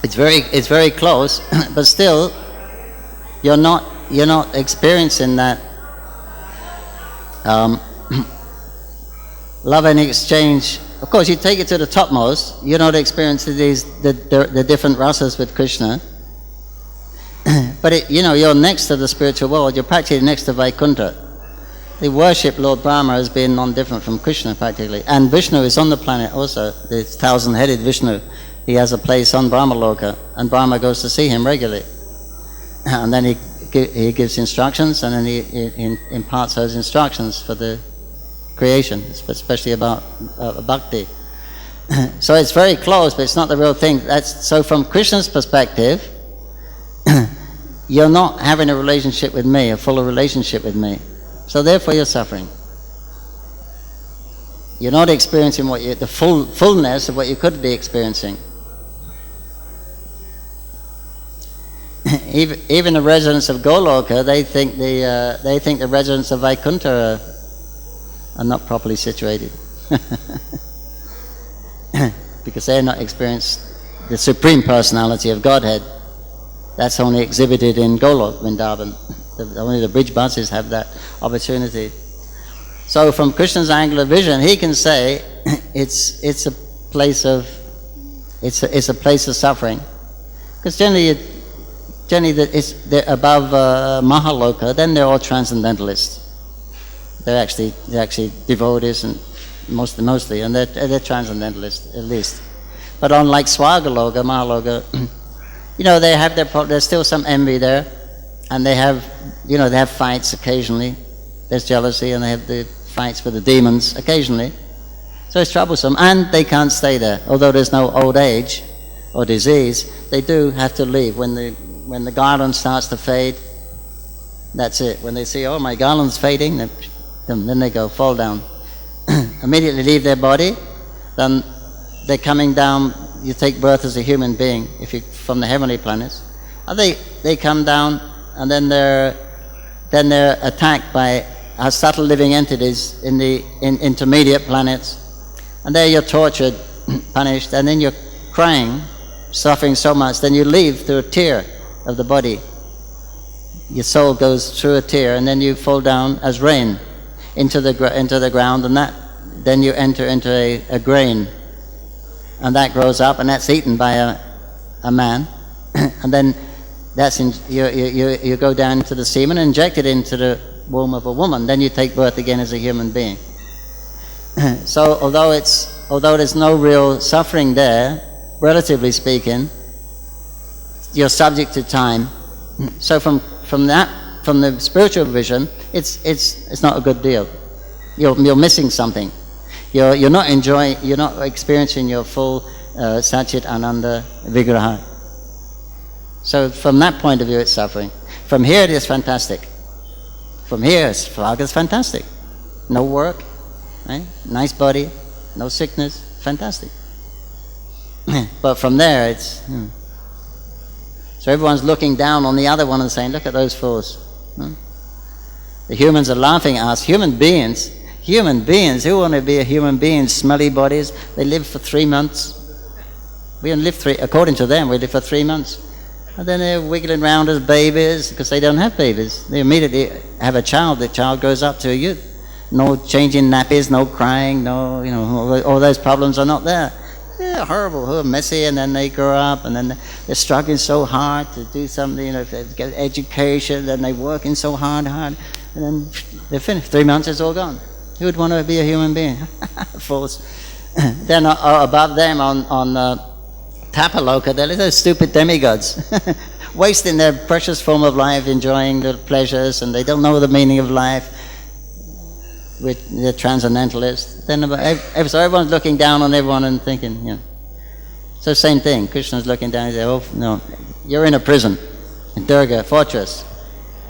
It's very close, but still, you're not experiencing that love and exchange. Of course, you take it to the topmost. You're not experiencing the different rasas with Krishna. But you're next to the spiritual world. You're practically next to Vaikuntha. They worship Lord Brahma as being non-different from Krishna practically. And Vishnu is on the planet also, the 1,000-headed Vishnu. He has a place on Brahma Loka, and Brahma goes to see him regularly. And then he gives instructions, and then he imparts those instructions for the creation, especially about bhakti. So it's very close, but it's not the real thing. So from Krishna's perspective, you're not having a relationship with me, a full relationship with me. So therefore you're suffering. You're not experiencing the fullness of what you could be experiencing. Even the residents of Goloka, they think the residents of Vaikuntha are not properly situated. Because they're not experienced the Supreme Personality of Godhead. That's only exhibited in Golok, Vrindavan. Only the bridge buses have that opportunity. So from Krishna's angular vision, he can say it's a place of suffering. Because generally they're above Mahaloka, then they're all transcendentalists. They're actually devotees and mostly, and they're transcendentalists at least. But unlike Swagaloka, Mahaloka, they have there's still some envy there, and they have fights occasionally. There's jealousy, and they have the fights with the demons occasionally. So it's troublesome, and they can't stay there. Although there's no old age or disease, they do have to leave when the garland starts to fade. That's it. When they see, oh, my garland's fading, Then they go, fall down. Immediately leave their body, then they're coming down, you take birth as a human being, if you from the heavenly planets. And they come down, and then they're attacked by subtle living entities in the intermediate planets. And there you're tortured, punished, and then you're crying, suffering so much, then you leave through a tear of the body. Your soul goes through a tear, and then you fall down as rain into the ground, and then you enter into a grain, and that grows up, and that's eaten by a man, and then you go down into the semen and inject it into the womb of a woman. Then you take birth again as a human being. So although there's no real suffering there, relatively speaking, you're subject to time. So from the spiritual vision, it's not a good deal. You're missing something. You're not experiencing your full Satchit Ananda Vigraha. So from that point of view, it's suffering. From here, it is fantastic. From here, it's fantastic. No work, right? Nice body, no sickness, fantastic. But from there, it's... So everyone's looking down on the other one and saying, look at those fools. The humans are laughing at us. Human beings, who want to be a human being? Smelly bodies, they live for 3 months. We only live according to them, we live for 3 months. And then they're wiggling around as babies because they don't have babies. They immediately have a child. The child grows up to a youth. No changing nappies, no crying, no, all those problems are not there. They're horrible, messy, and then they grow up, and then they're struggling so hard to do something, if they get education, then they're working so hard, and then they're finished. 3 months, it's all gone. Who would want to be a human being? Fools. Then above them on Tapaloka, they're those stupid demigods, wasting their precious form of life, enjoying the pleasures, and they don't know the meaning of life. They're transcendentalists. Then so everyone's looking down on everyone and thinking, So same thing. Krishna's looking down and says, oh no, you're in a prison, in Durga fortress.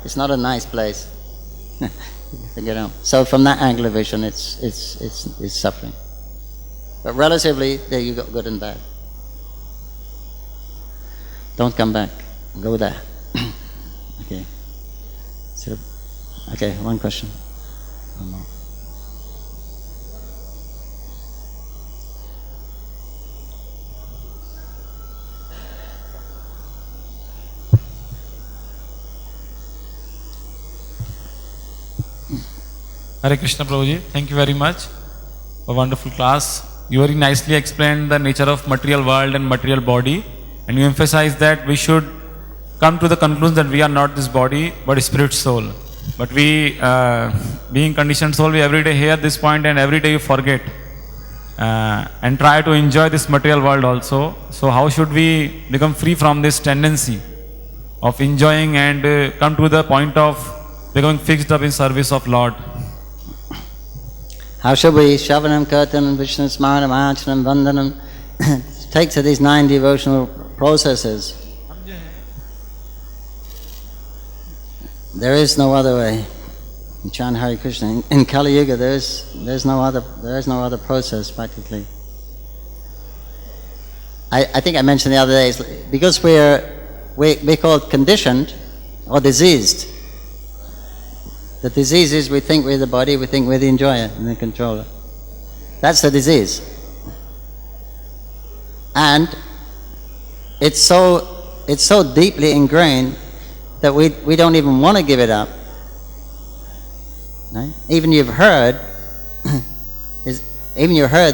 It's not a nice place. So from that angle of vision, it's suffering. But relatively, there you got good and bad. Don't come back. Go there. Okay. Okay, one question. One more. Hare Krishna Prabhuji, thank you very much for a wonderful class. You very nicely explained the nature of material world and material body, and you emphasized that we should come to the conclusion that we are not this body but spirit soul. But we, being conditioned soul, we every day hear this point and every day you forget and try to enjoy this material world also. So how should we become free from this tendency of enjoying and come to the point of becoming fixed up in service of Lord? How should we? Shavanam, Kirtanam, Vishnu Smaranam, Achanam, Vandanam. Take to these 9 devotional processes. There is no other way. You chant Hare Krishna. In Kali Yuga, there's no other process practically. I think I mentioned the other day, because we're called conditioned or diseased. The disease is we think we're the body, we think we're the enjoyer and the controller. That's the disease. And it's so deeply ingrained that we don't even want to give it up. Right? Even you heard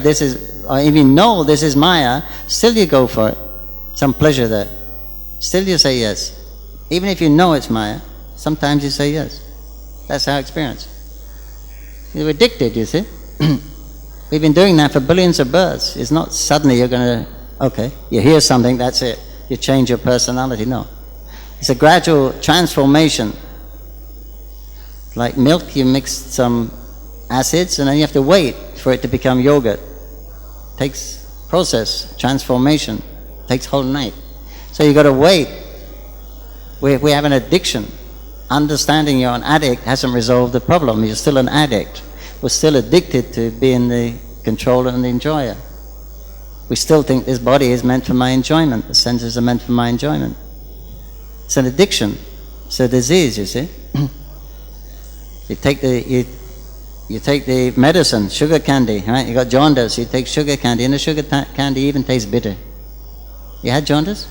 this is, or even you know this is Maya, still you go for it. Some pleasure there. Still you say yes. Even if you know it's Maya, sometimes you say yes. That's our experience. You're addicted, you see. We've been doing that for billions of births. It's not suddenly you're going to, you hear something, that's it. You change your personality. No. It's a gradual transformation. Like milk, you mix some acids and then you have to wait for it to become yogurt. Takes process, transformation. Takes whole night. So you got to wait. We have an addiction understanding you're an addict hasn't resolved the problem. You're still an addict. We're still addicted to being the controller and the enjoyer. We still think this body is meant for my enjoyment. The senses are meant for my enjoyment. It's an addiction. It's a disease, you see. You take the medicine, sugar candy, right? You got jaundice, you take sugar candy, and the sugar candy even tastes bitter. You had jaundice?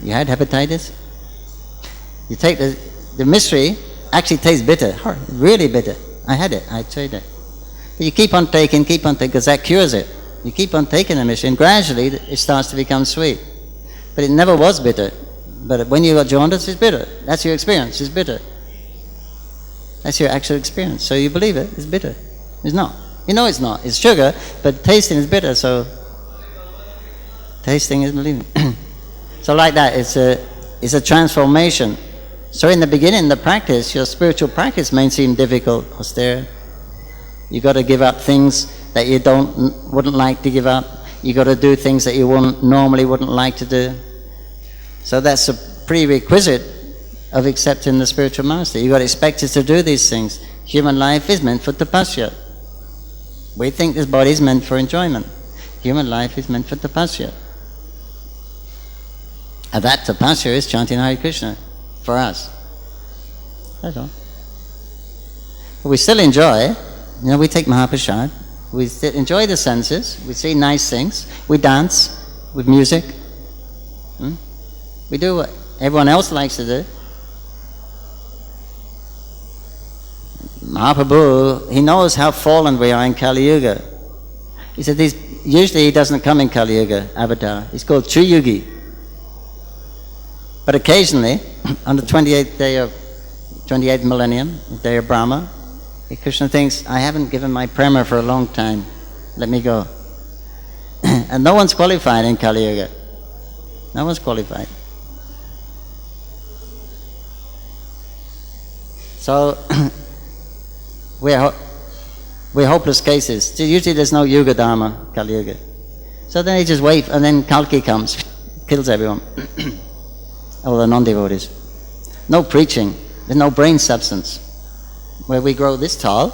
You had hepatitis? You take the mystery, actually tastes bitter, really bitter. I had it, I tried it. But you keep on taking, because that cures it. You keep on taking the mystery, and gradually it starts to become sweet. But it never was bitter. But when you got jaundice, it's bitter. That's your experience, it's bitter. That's your actual experience. So you believe it, it's bitter. It's not. You know it's not. It's sugar, but tasting is bitter, so tasting is believing. So like that, it's a transformation. So in the beginning, the practice, your spiritual practice may seem difficult, austere. You got to give up things that you wouldn't like to give up. You got to do things that you normally wouldn't like to do. So that's a prerequisite of accepting the spiritual master. You got expected to do these things. Human life is meant for tapasya. We think this body is meant for enjoyment. Human life is meant for tapasya. And that tapasya is chanting Hare Krishna for us. That's all. But we still enjoy. We take Mahaprasad. We still enjoy the senses. We see nice things. We dance with music. We do what everyone else likes to do. Mahaprabhu, he knows how fallen we are in Kali Yuga. He said usually he doesn't come in Kali Yuga avatar. He's called Triyugi. But occasionally, on the 28th millennium, the day of Brahma, Krishna thinks, I haven't given my prema for a long time. Let me go. And no one's qualified in Kali Yuga. No one's qualified. So we're hopeless cases. Usually there's no Yuga Dharma, Kali Yuga. So then they just wait, and then Kalki comes, kills everyone. All the non-devotees. No preaching. There's no brain substance. Where we grow this tall,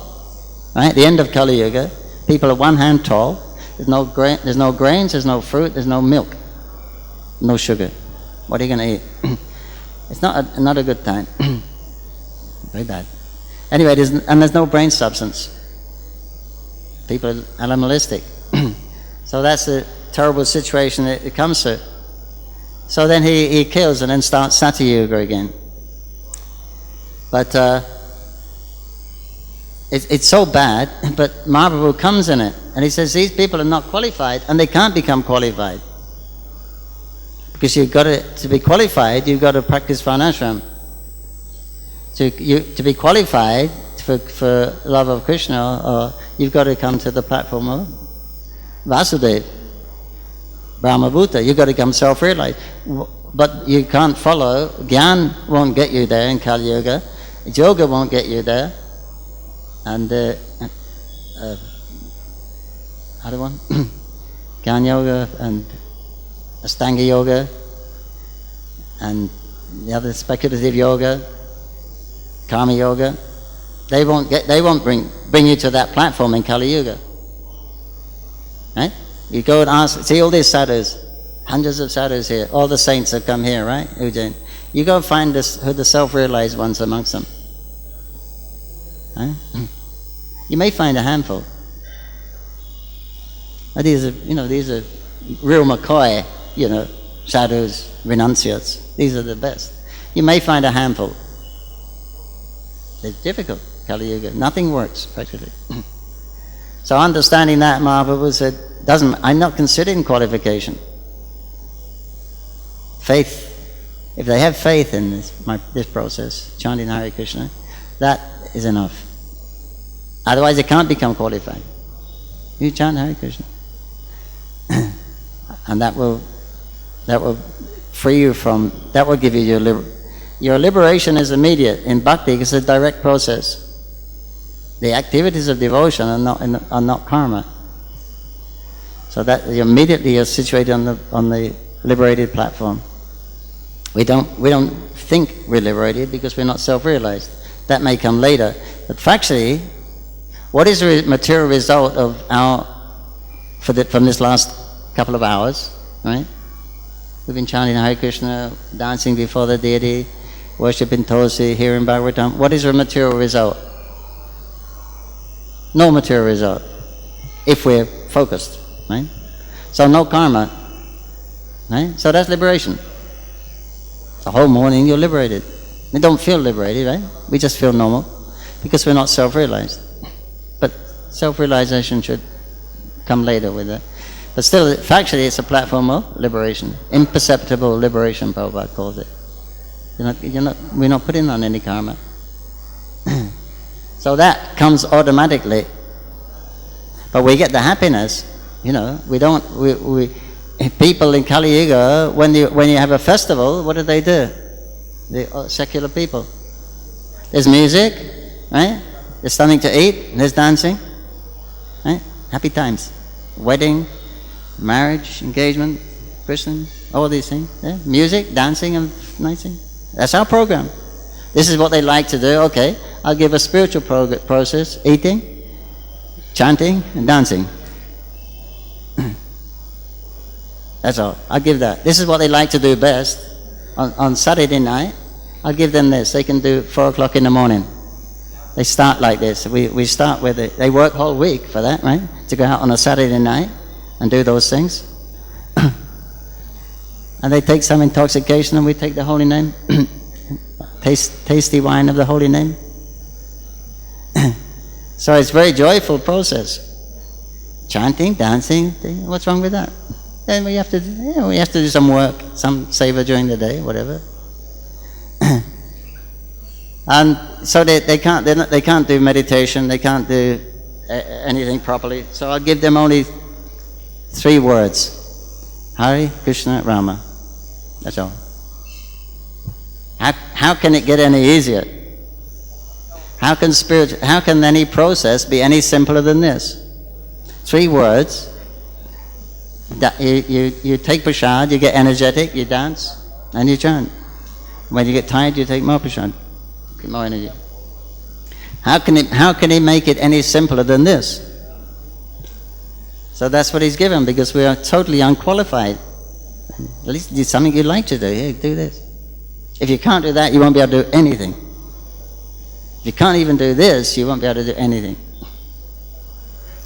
right? At the end of Kali Yuga, people are 1 hand tall. There's no grains, there's no fruit, there's no milk, no sugar. What are you going to eat? It's not a good time. Very bad. Anyway, there's no brain substance. People are animalistic. So that's a terrible situation that it comes to. So then he kills and then starts Sati Yuga again. But it's so bad, but Mahaprabhu comes in it. And he says, these people are not qualified, and they can't become qualified. Because to be qualified, you've got to practice Varnashram. To be qualified for love of Krishna, you've got to come to the platform of Vasudeva, Brahmabhuta. You've got to become self-realized. But you can't follow. Gyan won't get you there in Kali Yuga. Yoga won't get you there. And other one? Gyan Yoga and Astanga Yoga and the other speculative yoga, Karma Yoga. They won't bring you to that platform in Kali Yuga. Right? You go and ask, see all these sadhus, hundreds of sadhus here, all the saints have come here, right? Ujjain. You go and find who the self-realized ones amongst them. Right? You may find a handful. But these are real McCoy, sadhus, renunciates. These are the best. You may find a handful. It's difficult, Kali Yuga. Nothing works, practically. So understanding that, Mahaprabhu said, I'm not considering qualification. Faith. If they have faith in this process, chanting Hare Krishna, that is enough. Otherwise, they can't become qualified. You chant Hare Krishna, and that will free you from. That will give you your liberation is immediate. In bhakti, it's a direct process. The activities of devotion are not karma. So that immediately you're situated on the liberated platform. We don't think we're liberated because we're not self-realized. That may come later. But factually, what is the material result of from this last couple of hours, right? We've been chanting Hare Krishna, dancing before the deity, worshipping Tulsi, hearing Bhagavatam. What is the material result? No material result, if we're focused, right? So no karma, right? So that's liberation. The whole morning you're liberated. We don't feel liberated, right? We just feel normal because we're not self-realized. But self-realization should come later with that. But still, factually, it's a platform of liberation. Imperceptible liberation, Prabhupada calls it. We're not putting on any karma. So that comes automatically. But we get the happiness, people in Kali Yuga, when you have a festival, what do? The secular people. There's music, right? There's something to eat, there's dancing, right? Happy times. Wedding, marriage, engagement, christening, all these things. Yeah? Music, dancing, and nice things. That's our program. This is what they like to do. Okay, I'll give a spiritual process: eating, chanting, and dancing. That's all. I'll give that. This is what they like to do best. On Saturday night, I'll give them this. They can do 4 o'clock in the morning. They start like this. We start with it. They work whole week for that, right? To go out on a Saturday night and do those things. And they take some intoxication and we take the holy name. Tasty wine of the holy name. So it's a very joyful process. Chanting, dancing, what's wrong with that? Then we have to do some work, some seva during the day, whatever. And so they can't do meditation, they can't do anything properly. So I'll give them only 3 words: Hare Krishna Rama. That's all. How can it get any easier? How can any process be any simpler than this? 3 words. You take prasad, you get energetic, you dance, and you chant. When you get tired, you take more prasad, get more energy. How can he make it any simpler than this? So that's what he's given, because we are totally unqualified. At least do something you like to do. Hey, do this. If you can't do that, you won't be able to do anything. If you can't even do this, you won't be able to do anything.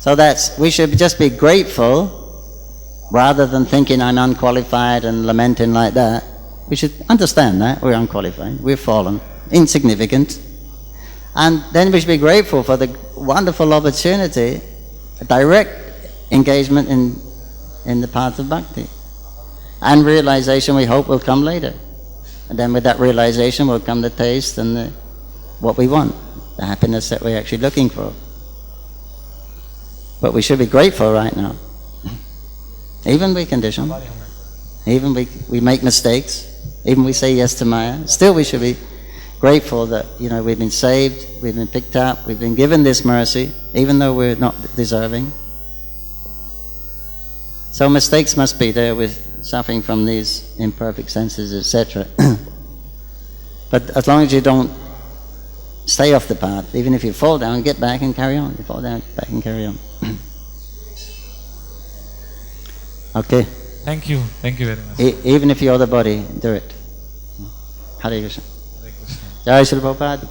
So we should just be grateful, rather than thinking I'm unqualified and lamenting like that. We should understand that we're unqualified, we're fallen, insignificant. And then we should be grateful for the wonderful opportunity, a direct engagement in the path of bhakti. And realization, we hope, will come later. And then with that realization will come the taste and what we want, the happiness that we're actually looking for. But we should be grateful right now. Even we condition, even we make mistakes, even we say yes to Maya, still we should be grateful that we've been saved, we've been picked up, we've been given this mercy, even though we're not deserving. So mistakes must be there with suffering from these imperfect senses, etc. But as long as you don't stay off the path, even if you fall down, get back and carry on. You fall down, get back and carry on. Okay. Thank you very much. Even if you're the body, do it. Hare Krishna. Hare Krishna. Jai Shri Prabhupada.